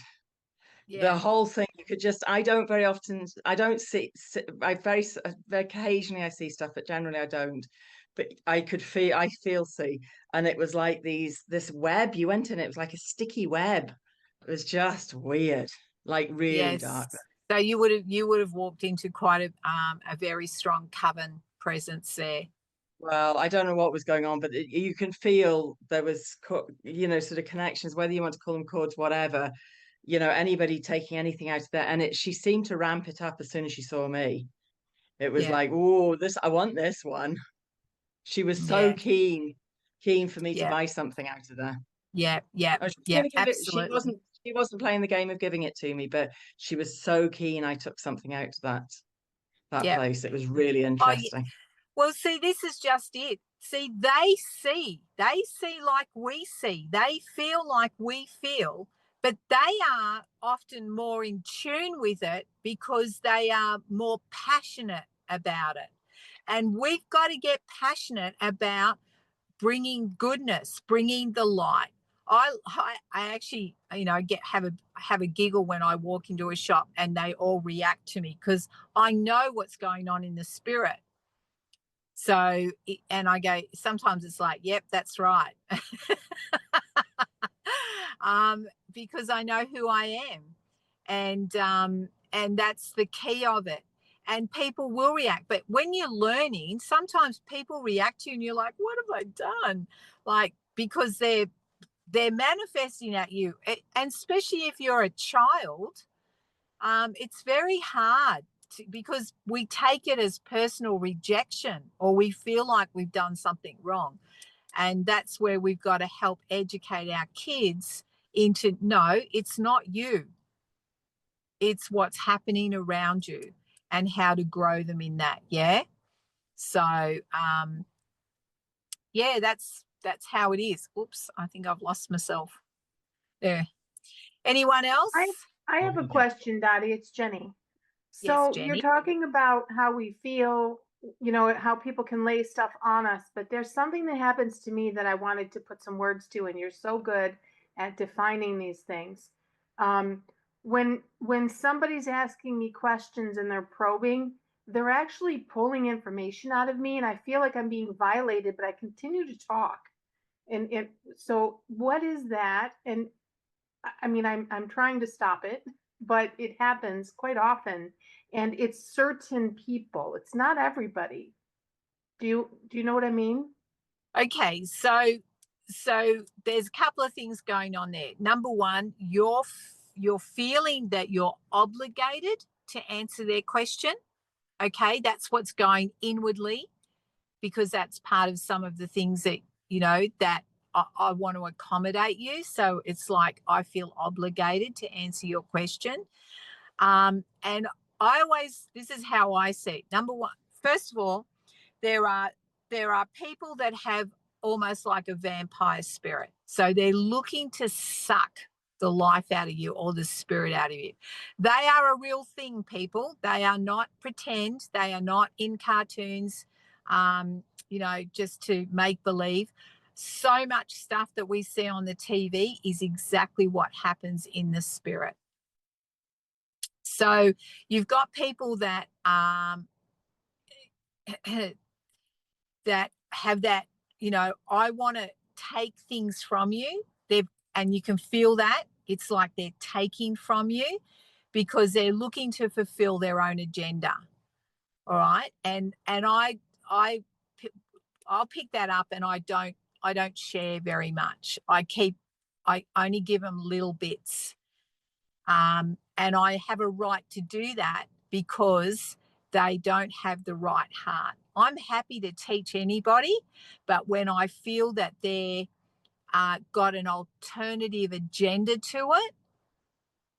[SPEAKER 7] the
[SPEAKER 1] Yeah.
[SPEAKER 7] whole thing. You could just, I don't very often, I don't see, I very occasionally I see stuff, but generally I don't. But I feel see, and it was like this web you went in, it was like a sticky web. It was just weird, like really
[SPEAKER 1] Yes.
[SPEAKER 7] dark.
[SPEAKER 1] So you would have walked into quite a very strong coven presence there.
[SPEAKER 7] Well, I don't know what was going on, but you can feel there was, sort of connections, whether you want to call them cords, whatever, anybody taking anything out of there. And she seemed to ramp it up as soon as she saw me. It was
[SPEAKER 1] Yeah.
[SPEAKER 7] like, oh, I want this one. She was so
[SPEAKER 1] Yeah.
[SPEAKER 7] keen for me to
[SPEAKER 1] Yeah.
[SPEAKER 7] buy something out of there.
[SPEAKER 1] Yeah. Yeah.
[SPEAKER 7] Oh, she was
[SPEAKER 1] Yeah.
[SPEAKER 7] gonna give it,
[SPEAKER 1] Absolutely.
[SPEAKER 7] she wasn't playing the game of giving it to me, but she was so keen I took something out of that
[SPEAKER 1] Yeah.
[SPEAKER 7] place. It was really
[SPEAKER 1] Oh, yeah.
[SPEAKER 7] interesting.
[SPEAKER 1] Well, see, this is just it. See, they see like we see, they feel like we feel, but they are often more in tune with it because they are more passionate about it. And we've got to get passionate about bringing goodness, bringing the light. I actually, have a giggle when I walk into a shop and they all react to me because I know what's going on in the spirit. So, and I go, sometimes it's like, yep, that's right. Because I know who I am. And that's the key of it. And people will react. But when you're learning, sometimes people react to you and you're like, what have I done? Like, because they're manifesting at you. And especially if you're a child, it's very hard because we take it as personal rejection or we feel like we've done something wrong. And that's where we've got to help educate our kids into, no, it's not you. It's what's happening around you and how to grow them in that. Yeah. So, yeah, that's how it is. Oops, I think I've lost myself there. Anyone else?
[SPEAKER 3] I have a question, Dottie. It's Jenny.
[SPEAKER 1] Yes,
[SPEAKER 3] So you're
[SPEAKER 1] Jenny.
[SPEAKER 3] talking about how we feel, how people can lay stuff on us, but there's something that happens to me that I wanted to put some words to, and you're so good at defining these things. When somebody's asking me questions and they're probing, they're actually pulling information out of me, and I feel like I'm being violated, but I continue to talk. And so what is that? And I mean, I'm trying to stop it, but it happens quite often, and it's certain people. It's not everybody. Do you know what I mean?
[SPEAKER 1] Okay, so there's a couple of things going on there. Number one, you're feeling that you're obligated to answer their question. Okay, that's what's going inwardly because that's part of some of the things that that I want to accommodate you. So it's like I feel obligated to answer your question. And this is how I see it. Number one, first of all, there are people that have almost like a vampire spirit. So they're looking to suck the life out of you or the spirit out of you. They are a real thing, people. They are not pretend. They are not in cartoons, just to make believe. So much stuff that we see on the TV is exactly what happens in the spirit. So you've got people that that have that, you know, I want to take things from you. And you can feel that. It's like they're taking from you because they're looking to fulfill their own agenda. All right. And I'll pick that up, and I don't share very much. I only give them little bits. And I have a right to do that because they don't have the right heart. I'm happy to teach anybody, but when I feel that they're got an alternative agenda to it,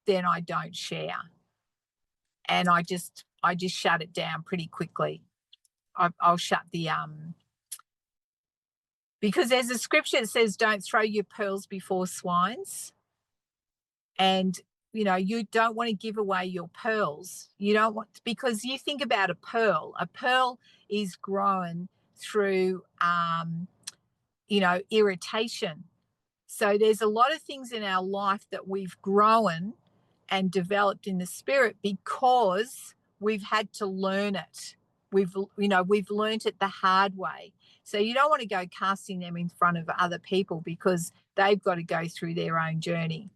[SPEAKER 1] then I don't share. And I just shut it down pretty quickly. I'll shut the because there's a scripture that says, don't throw your pearls before swines. And, you know, you don't want to give away your pearls. You don't want, because you think about a pearl is grown through, you know, irritation. So there's a lot of things in our life that we've grown and developed in the spirit because we've had to learn it. We've learned it the hard way. So you don't want to go casting them in front of other people because they've got to go through their own journey.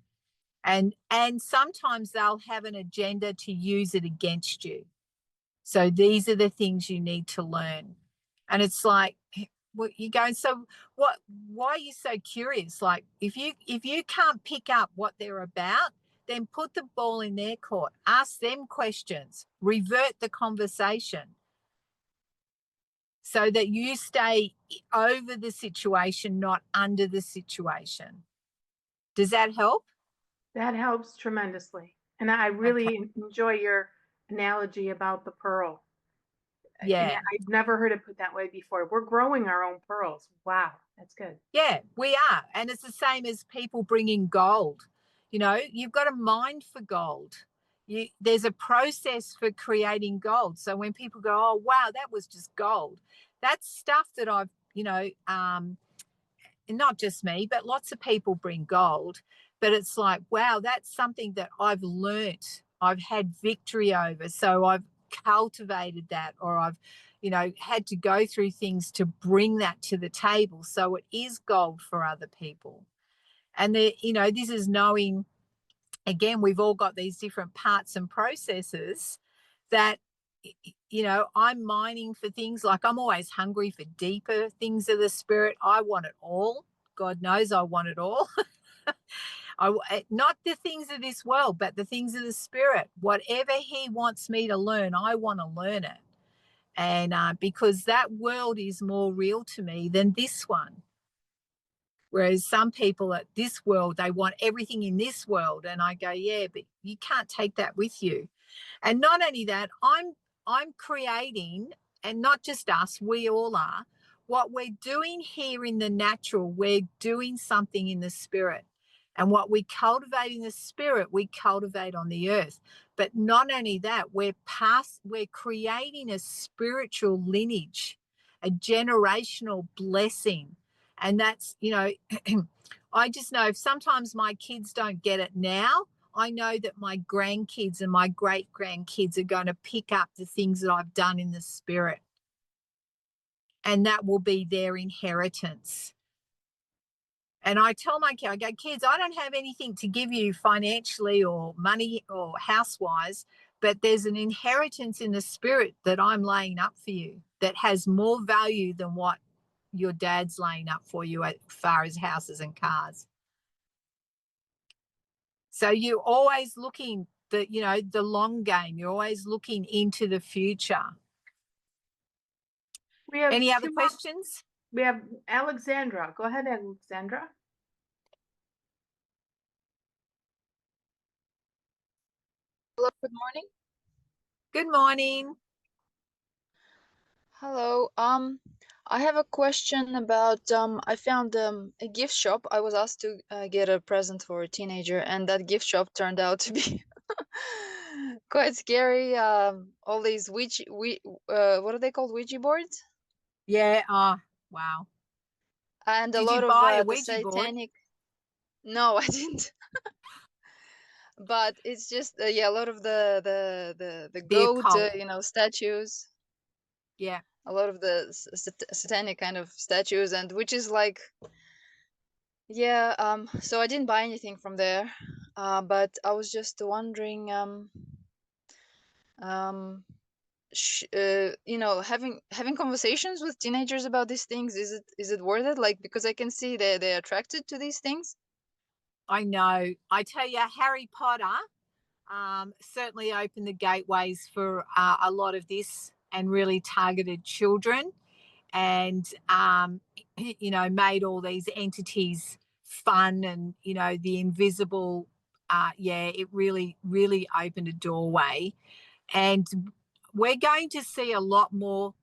[SPEAKER 1] And sometimes they'll have an agenda to use it against you. So these are the things you need to learn. And it's like, well, you go, so what, why are you so curious? Like if you can't pick up what they're about, then put the ball in their court, ask them questions, revert the conversation so that you stay over the situation, not under the situation. Does that help?
[SPEAKER 3] That helps tremendously. And I really enjoy your analogy about the pearl.
[SPEAKER 1] Yeah.
[SPEAKER 3] And I've never heard it put that way before. We're growing our own pearls. Wow, that's good.
[SPEAKER 1] Yeah, we are. And it's the same as people bringing gold. You know, you've got a mind for gold. There's a process for creating gold. So when people go, oh, wow, that was just gold. That's stuff that I've, you know, not just me, but lots of people bring gold. But it's like, wow, that's something that I've learnt. I've had victory over. So I've cultivated that, or I've, you know, had to go through things to bring that to the table. So it is gold for other people. And you know, this is knowing, again, we've all got these different parts and processes that, you know, I'm mining for things. Like I'm always hungry for deeper things of the spirit. I want it all. God knows I want it all. Not the things of this world, but the things of the spirit. Whatever he wants me to learn, I want to learn it. And because that world is more real to me than this one. Whereas some people at this world, they want everything in this world. And I go, yeah, but you can't take that with you. And not only that, I'm creating, and not just us, we all are, what we're doing here in the natural, we're doing something in the spirit. And what we cultivate in the spirit, we cultivate on the earth. But not only that, we're creating a spiritual lineage, a generational blessing. And that's, you know, I just know if sometimes my kids don't get it now, I know that my grandkids and my great grandkids are going to pick up the things that I've done in the spirit. And that will be their inheritance. And I tell my kids, I go, kids, I don't have anything to give you financially or money or house-wise, but there's an inheritance in the spirit that I'm laying up for you that has more value than what your dad's laying up for you as far as houses and cars. So you're always looking the long game. You're always looking into the future.
[SPEAKER 3] We have
[SPEAKER 1] Any other questions?
[SPEAKER 3] We have Alexandra. Go ahead, Alexandra.
[SPEAKER 8] Hello, good morning.
[SPEAKER 1] Good morning.
[SPEAKER 8] Hello. I have a question about I found a gift shop. I was asked to get a present for a teenager, and that gift shop turned out to be quite scary. All these what are they called? Ouija boards?
[SPEAKER 1] Yeah. Oh, wow.
[SPEAKER 8] And a
[SPEAKER 1] Did
[SPEAKER 8] lot
[SPEAKER 1] you
[SPEAKER 8] of
[SPEAKER 1] buy a
[SPEAKER 8] the
[SPEAKER 1] Ouija board?
[SPEAKER 8] satanic. No, I didn't. but it's just yeah, a lot of the
[SPEAKER 1] The
[SPEAKER 8] goat,
[SPEAKER 1] occult.
[SPEAKER 8] you know, statues,
[SPEAKER 1] Yeah.
[SPEAKER 8] a lot of the satanic kind of statues, and which is like, yeah. So I didn't buy anything from there, but I was just wondering, um, you know, having conversations with teenagers about these things, is it worth it? Like, because I can see they're attracted to these things.
[SPEAKER 1] I know. I tell you, Harry Potter certainly opened the gateways for a lot of this and really targeted children and, you know, made all these entities fun and, you know, the invisible. Yeah, it really, really opened a doorway. And we're going to see a lot more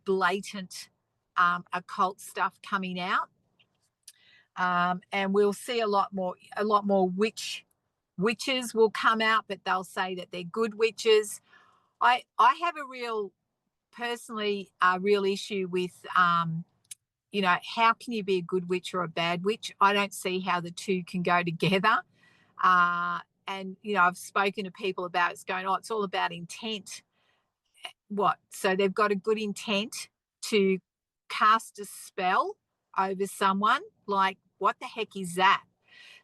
[SPEAKER 1] blatant occult stuff coming out. And we'll see a lot more witches will come out, but they'll say that they're good witches. I have a real personally a real issue with you know, how can you be a good witch or a bad witch? I don't see how the two can go together. And you know, I've spoken to people about it's going, oh, it's all about intent. What? So they've got a good intent to cast a spell over someone. Like, what the heck is that?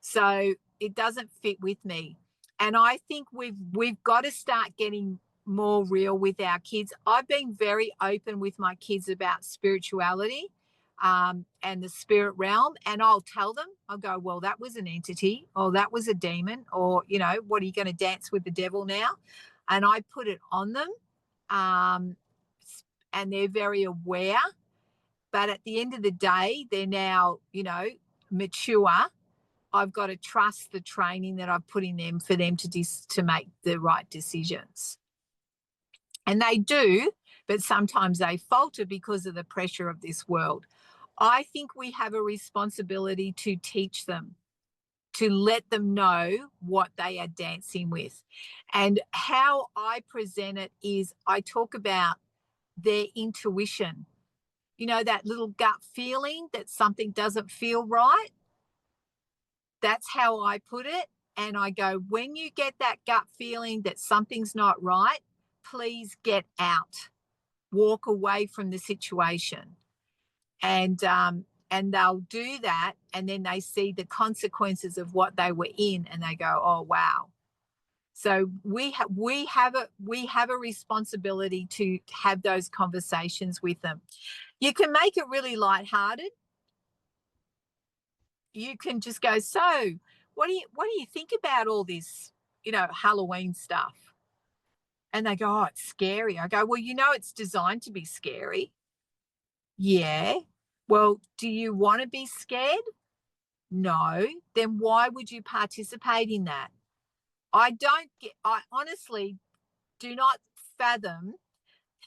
[SPEAKER 1] So it doesn't fit with me. And I think we've got to start getting more real with our kids. I've been very open with my kids about spirituality and the spirit realm. And I'll tell them, I'll go, well, that was an entity, or that was a demon, or, you know, what are you going to dance with the devil now? And I put it on them. And they're very aware. But at the end of the day, they're now, you know, mature. I've got to trust the training that I've put in them for them to make the right decisions. And they do, but sometimes they falter because of the pressure of this world. I think we have a responsibility to teach them, to let them know what they are dancing with. And how I present it is I talk about their intuition. You know, that little gut feeling that something doesn't feel right. That's how I put it. And I go, when you get that gut feeling that something's not right, please get out, walk away from the situation. And they'll do that, and then they see the consequences of what they were in, and they go, oh wow. So we have a responsibility to have those conversations with them. You can make it really lighthearted. You can just go, so what do you think about all this, you know, Halloween stuff? And they go, oh, it's scary. I go, well, you know, it's designed to be scary. Yeah. Well, do you want to be scared? No. Then why would you participate in that? I honestly do not fathom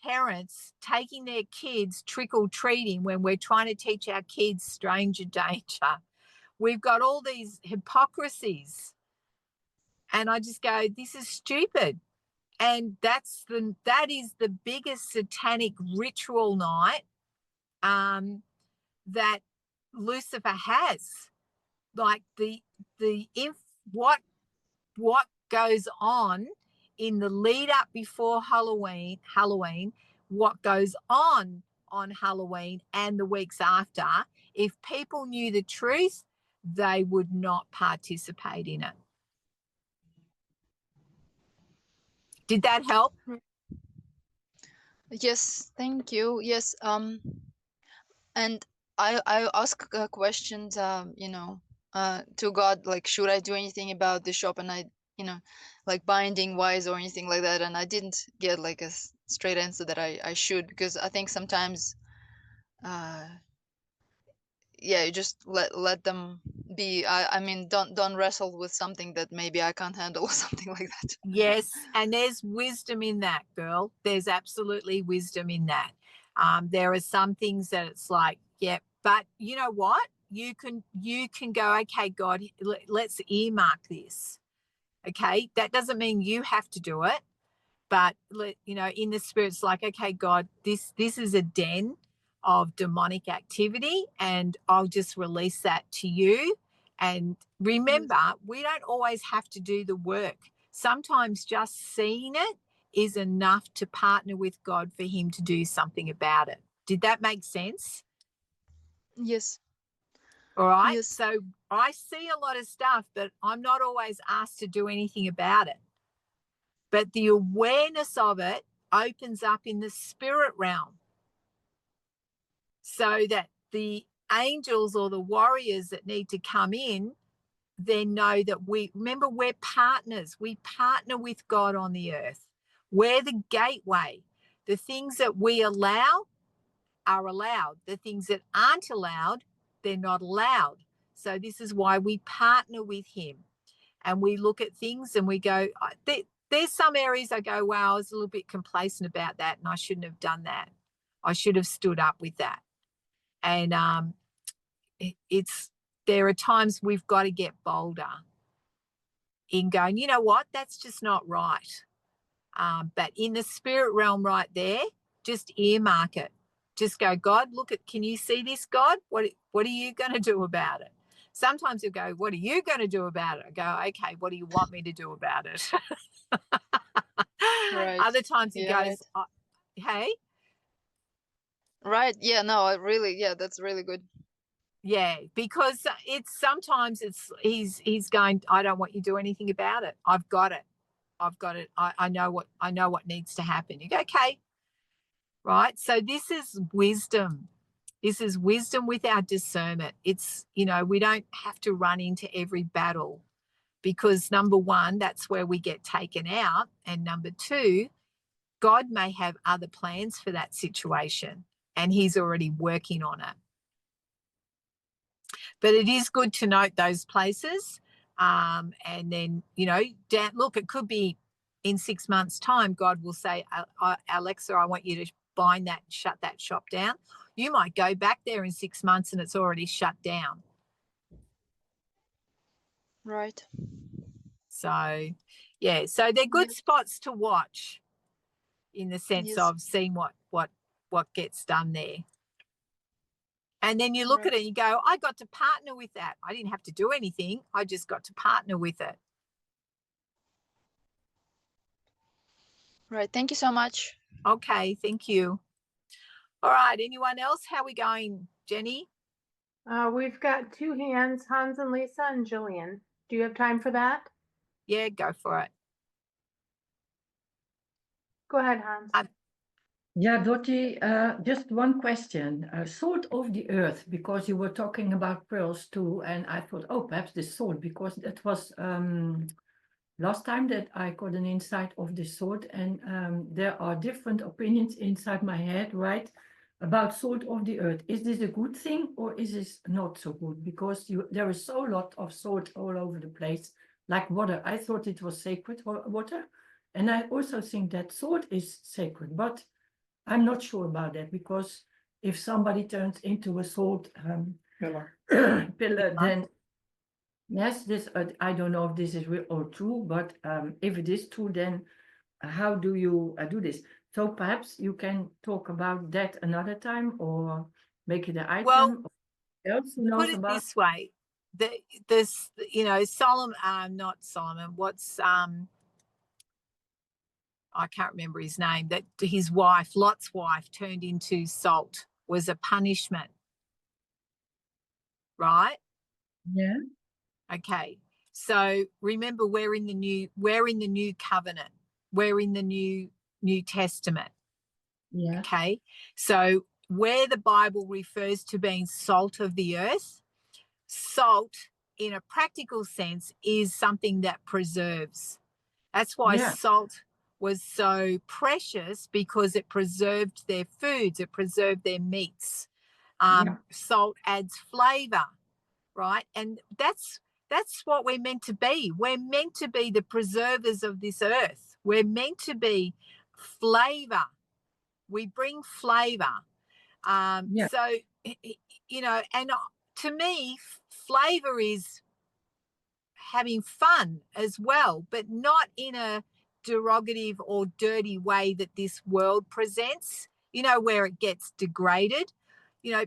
[SPEAKER 1] parents taking their kids trick-or-treating when we're trying to teach our kids stranger danger. We've got all these hypocrisies. And I just go, this is stupid. And that is the biggest satanic ritual night that Lucifer has. Like what goes on in the lead up before Halloween, what goes on Halloween and the weeks after, if people knew the truth, they would not participate in it. Did that help?
[SPEAKER 8] Yes, thank you. Yes, and I ask questions, you know, to God, like, should I do anything about the shop? And I, you know, like binding wise or anything like that. And I didn't get like a straight answer that I should, because I think sometimes, yeah, you just let them be. I mean, don't wrestle with something that maybe I can't handle or something like that.
[SPEAKER 1] Yes, and there's wisdom in that, girl. There's absolutely wisdom in that. There are some things that it's like, yeah, but you know what? You can go, okay, God, let's earmark this. Okay, that doesn't mean you have to do it, but you know, in the spirit's like, okay, God, this is a den of demonic activity, and I'll just release that to you. And remember, we don't always have to do the work. Sometimes just seeing it is enough to partner with God for him to do something about it. Did that make sense?
[SPEAKER 8] Yes.
[SPEAKER 1] All right.
[SPEAKER 8] Yes.
[SPEAKER 1] So I see a lot of stuff, but I'm not always asked to do anything about it. But the awareness of it opens up in the spirit realm so that the angels or the warriors that need to come in then know that remember, we're partners. We partner with God on the earth. We're the gateway. The things that we allow are allowed. The things that aren't allowed, they're not allowed. So this is why we partner with him. And we look at things and we go, there's some areas I go, wow, I was a little bit complacent about that and I shouldn't have done that. I should have stood up with that. And there are times we've got to get bolder in going, you know what, that's just not right. But in the spirit realm right there, just earmark it. Just go, God, look at, can you see this, God? What are you going to do about it? Sometimes you go, what are you going to do about it? I go, okay, what do you want me to do about it?
[SPEAKER 8] Right.
[SPEAKER 1] Other times he
[SPEAKER 8] Yeah,
[SPEAKER 1] goes, hey,
[SPEAKER 8] right. Yeah, no, I really, yeah, that's really good.
[SPEAKER 1] yeah, because sometimes he's going, I don't want you to do anything about it. I've got it. I know what needs to happen. You go, okay, right? So this is wisdom. This is wisdom with our discernment. It's, we don't have to run into every battle because number one, that's where we get taken out. And number two, God may have other plans for that situation and he's already working on it. But it is good to note those places. And then, look, it could be in 6 months' time, God will say, Alexa, I want you to bind that and shut that shop down. You might go back there in 6 months and it's already shut down.
[SPEAKER 8] Right.
[SPEAKER 1] So, yeah, so they're good spots to watch in the sense
[SPEAKER 8] Yes.
[SPEAKER 1] of seeing what gets done there. And then you look
[SPEAKER 8] Right.
[SPEAKER 1] at it and you go, I got to partner with that. I didn't have to do anything. I just got to partner with it.
[SPEAKER 8] Right. Thank you so much.
[SPEAKER 1] Okay, thank you. All right, anyone else? How are we going, Jenny?
[SPEAKER 3] We've got 2 hands, Hans and Lisa and Jillian. Do you have time for that?
[SPEAKER 1] Yeah, go for it.
[SPEAKER 3] Go ahead, Hans.
[SPEAKER 5] Yeah, Dottie, just one question. Salt of the earth, because you were talking about pearls too, and I thought, oh, perhaps the salt, because that was last time that I got an insight of this sort, and there are different opinions inside my head, right, about salt of the earth. Is this a good thing or is this not so good? Because there is so lot of salt all over the place, like water. I thought it was sacred water, and I also think that salt is sacred, but I'm not sure about that, because if somebody turns into a salt pillar, then yes, this I don't know if this is real or true, but if it is true, then how do you do this? So perhaps you can talk about that another time, or make it an item.
[SPEAKER 1] Well,
[SPEAKER 5] else who knows
[SPEAKER 1] put it
[SPEAKER 5] about
[SPEAKER 1] this way: Solomon, not Solomon. What's I can't remember his name. That his wife, Lot's wife, turned into salt was a punishment, right?
[SPEAKER 5] Yeah.
[SPEAKER 1] Okay. So remember, we're in the new covenant. We're in the New Testament.
[SPEAKER 5] Yeah.
[SPEAKER 1] Okay. So where the Bible refers to being salt of the earth, salt in a practical sense is something that preserves. That's why salt was so precious, because it preserved their foods, it preserved their meats. Salt adds flavor, right? And that's what we're meant to be. We're meant to be the preservers of this earth. We're meant to be flavor. We bring flavor. So, and to me, flavor is having fun as well, but not in a derogative or dirty way that this world presents, where it gets degraded.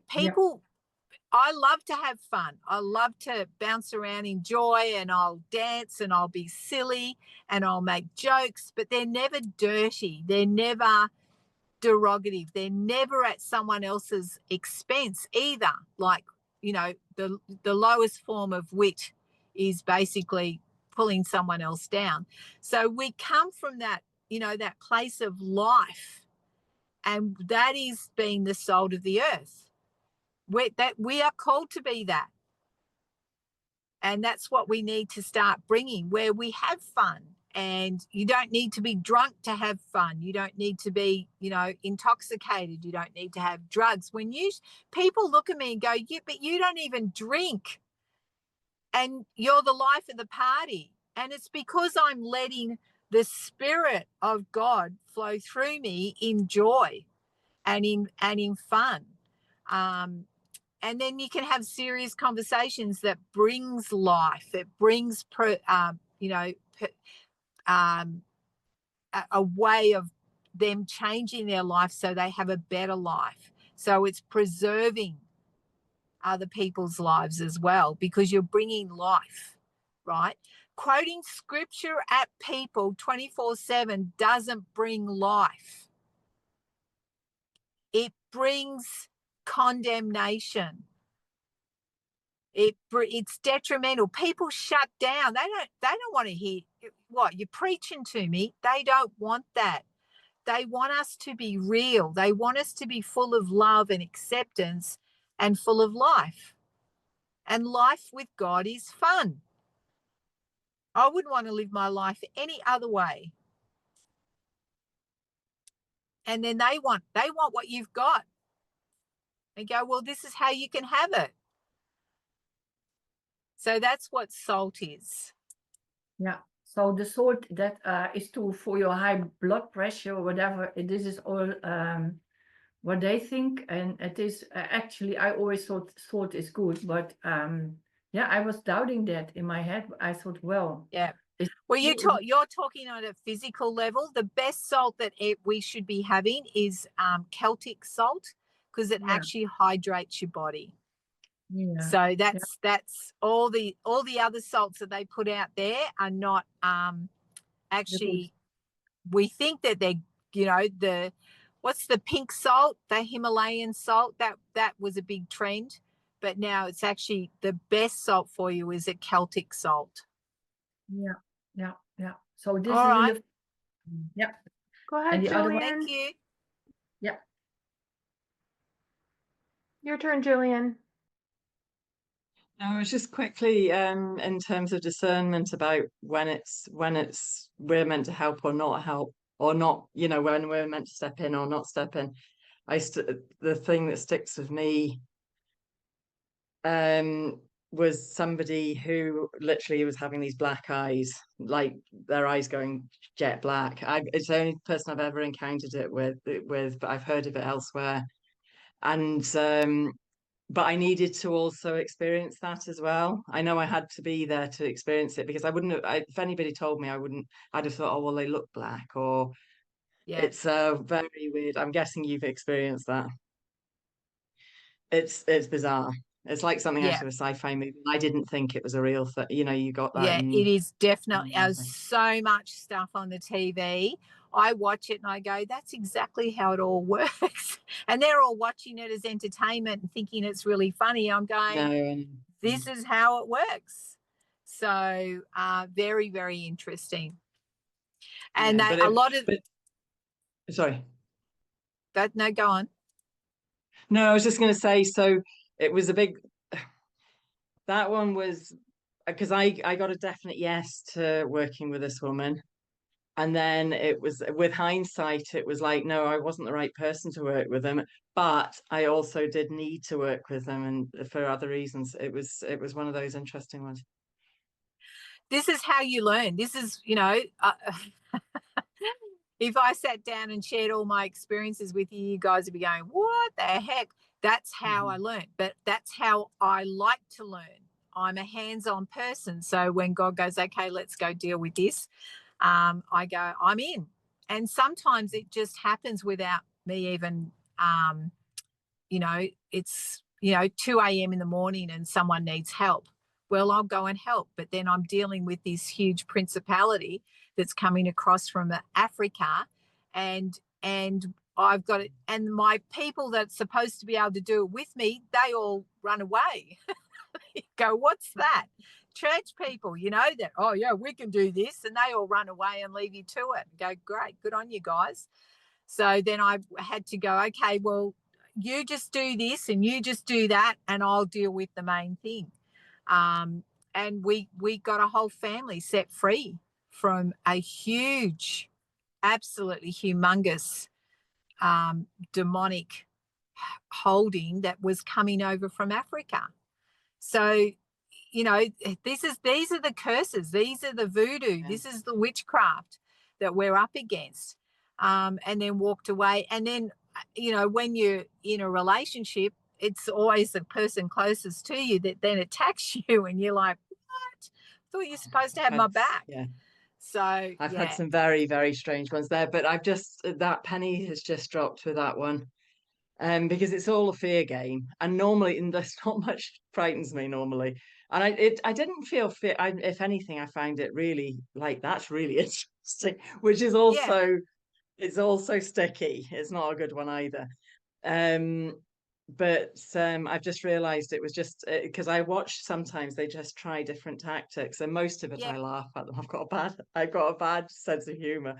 [SPEAKER 1] People I love to have fun. I love to bounce around, enjoy, and I'll dance and I'll be silly and I'll make jokes, but they're never dirty. They're never derogative. They're never at someone else's expense either. Like, you know, the lowest form of wit is basically pulling someone else down. So we come from that, you know, that place of life, and that is being the salt of the earth. We are called to be that. And that's what we need to start bringing, where we have fun. And you don't need to be drunk to have fun. You don't need to be, you know, intoxicated. You don't need to have drugs. When people look at me and go, but you don't even drink, and you're the life of the party. And it's because I'm letting the Spirit of God flow through me in joy and in fun. And then you can have serious conversations that brings life, that brings, a way of them changing their life so they have a better life. So it's preserving other people's lives as well, because you're bringing life, right? Quoting scripture at people 24/7 doesn't bring life. It brings condemnation. It's detrimental. People shut down. They don't want to hear what you're preaching to me. They don't want that. They want us to be real. They want us to be full of love and acceptance and full of life. And life with God is fun. I wouldn't want to live my life any other way. And then they want what you've got. And go, well, this is how you can have it. So that's what salt is.
[SPEAKER 5] Yeah. So the salt that is for your high blood pressure or whatever, this is all what they think, and it is actually, I always thought salt is good, but yeah, I was doubting that in my head. I thought, well,
[SPEAKER 1] yeah. Well, you're talking on a physical level. The best salt that we should be having is Celtic salt, because it actually hydrates your body.
[SPEAKER 5] Yeah.
[SPEAKER 1] So that's all the other salts that they put out there are not actually. We think that they're, you know, what's the pink salt, the Himalayan salt, that was a big trend, but now it's actually the best salt for you is a Celtic salt.
[SPEAKER 5] Yeah. So this
[SPEAKER 1] All
[SPEAKER 5] is
[SPEAKER 1] right.
[SPEAKER 5] in the
[SPEAKER 3] Go ahead,
[SPEAKER 5] and the other one.
[SPEAKER 3] Julian.
[SPEAKER 1] Thank you.
[SPEAKER 5] Yeah.
[SPEAKER 3] Your turn, Julian.
[SPEAKER 7] No, it's just quickly in terms of discernment about when we're meant to help or not help, or not, you know, when we're meant to step in or not step in. The thing that sticks with me was somebody who literally was having these black eyes, like their eyes going jet black. It's the only person I've ever encountered it with, but I've heard of it elsewhere. And but I needed to also experience that as well. I know I had to be there to experience it, because I wouldn't have, if anybody told me, I'd have thought, oh, well, they look black, or it's very weird. I'm guessing you've experienced that. It's bizarre. It's like something out of a sci-fi movie. I didn't think it was a real thing. You know, you got that.
[SPEAKER 1] Yeah, it is definitely. There's so much stuff on the TV. I watch it and I go, that's exactly how it all works. And they're all watching it as entertainment and thinking it's really funny. I'm going, this is how it works. So very, very interesting. And
[SPEAKER 7] sorry.
[SPEAKER 1] No, go on.
[SPEAKER 7] No, I was just going to say, so it was that one was, because I got a definite yes to working with this woman. And then it was, with hindsight, it was like, no, I wasn't the right person to work with them. But I also did need to work with them, and for other reasons. It was one of those interesting ones.
[SPEAKER 1] This is how you learn. This is, you know, if I sat down and shared all my experiences with you, you guys would be going, what the heck? That's how I learned. But that's how I like to learn. I'm a hands-on person. So when God goes, okay, let's go deal with this, I go, I'm in. And sometimes it just happens without me even, you know, 2 a.m. in the morning and someone needs help. Well, I'll go and help, but then I'm dealing with this huge principality that's coming across from Africa, and I've got it, and my people that's supposed to be able to do it with me, they all run away. Go, what's that? Church people, that, oh yeah, we can do this, and they all run away and leave you to it. Go, great, good on you guys. So then I had to go, okay, well, you just do this and you just do that, and I'll deal with the main thing. And we got a whole family set free from a huge, absolutely humongous demonic holding that was coming over from Africa. So, these are the curses, these are the voodoo, this is the witchcraft that we're up against. And then walked away. And then, when you're in a relationship, it's always the person closest to you that then attacks you, and you're like, what? I thought you're supposed to have my back.
[SPEAKER 7] Yeah.
[SPEAKER 1] So
[SPEAKER 7] I've had some very, very strange ones there, but that penny has just dropped with that one. Because it's all a fear game, and normally, and there's not much frightens me normally. And I didn't feel fear. If anything, I found it really that's really interesting, which is also it's also sticky. It's not a good one either. But I've just realised it was just because I watch sometimes they just try different tactics, and most of it I laugh at them. I've got a bad sense of humour.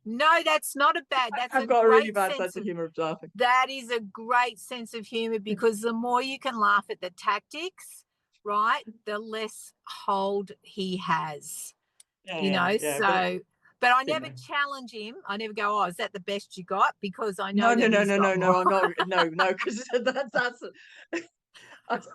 [SPEAKER 1] No, that's not a bad.
[SPEAKER 7] I've got a really bad sense of humour of laughing.
[SPEAKER 1] That is a great sense of humour, because the more you can laugh at the tactics, right, the less hold he has. But I never challenge him. I never go, oh, is that the best you got? Because I know
[SPEAKER 7] no, because that's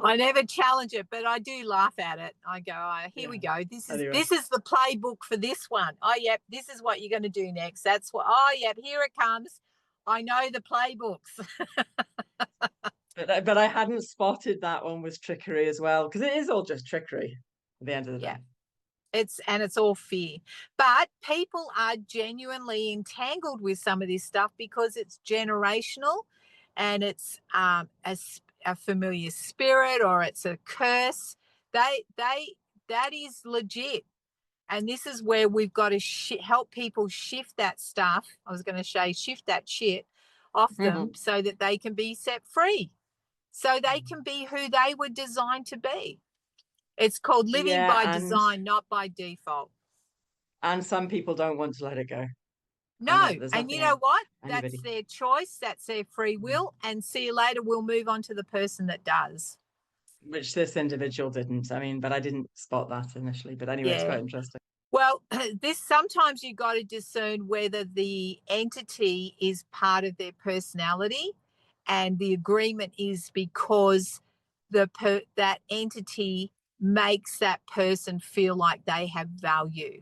[SPEAKER 1] I never challenge it, but I do laugh at it. I go, oh, here we go. This is the playbook for this one. Oh, yep, this is what you're going to do next. That's what. Oh, yep, here it comes. I know the playbooks.
[SPEAKER 7] But I hadn't spotted that one was trickery as well, because it is all just trickery at the end of the day.
[SPEAKER 1] It's all fear. But people are genuinely entangled with some of this stuff because it's generational, and it's a familiar spirit, or it's a curse. That is legit. And this is where we've got to help people shift that stuff. I was going to say shift that shit off them, so that they can be set free, so they can be who they were designed to be. It's called living by design, not by default.
[SPEAKER 7] And some people don't want to let it go.
[SPEAKER 1] No, and you know what? That's their choice. That's their free will. And see you later. We'll move on to the person that does.
[SPEAKER 7] Which this individual didn't. I mean, but I didn't spot that initially. But anyway, it's quite interesting.
[SPEAKER 1] Well, sometimes you got to discern whether the entity is part of their personality, and the agreement is because that entity makes that person feel like they have value.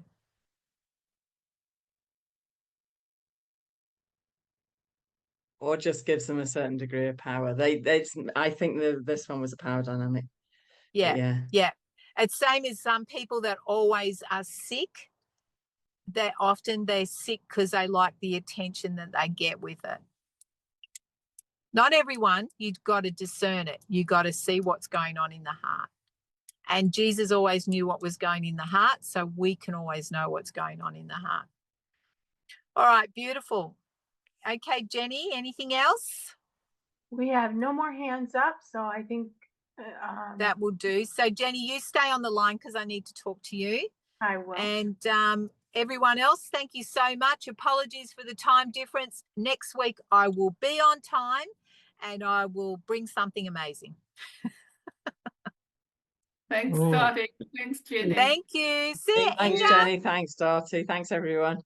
[SPEAKER 7] Or just gives them a certain degree of power. I think this one was a power dynamic.
[SPEAKER 1] Yeah. It's same as some people that always are sick. They're sick because they like the attention that they get with it. Not everyone. You've got to discern it. You got to see what's going on in the heart. And Jesus always knew what was going in the heart, so we can always know what's going on in the heart. All right, beautiful. Okay, Jenny, anything else?
[SPEAKER 3] We have no more hands up, so I think
[SPEAKER 1] that will do. So, Jenny, you stay on the line because I need to talk to you.
[SPEAKER 3] I will.
[SPEAKER 1] And everyone else, thank you so much. Apologies for the time difference. Next week, I will be on time and I will bring something amazing.
[SPEAKER 5] Thanks, Dottie. Thanks, Jenny.
[SPEAKER 1] Thank you. See you.
[SPEAKER 7] Thanks, Jenny. Thanks, Dottie. Thanks, everyone.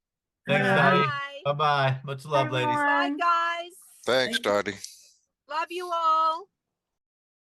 [SPEAKER 6] Thanks, Dottie. Bye-bye. Much love, ladies.
[SPEAKER 1] Bye, guys.
[SPEAKER 9] Thanks, Dottie.
[SPEAKER 1] Love you all.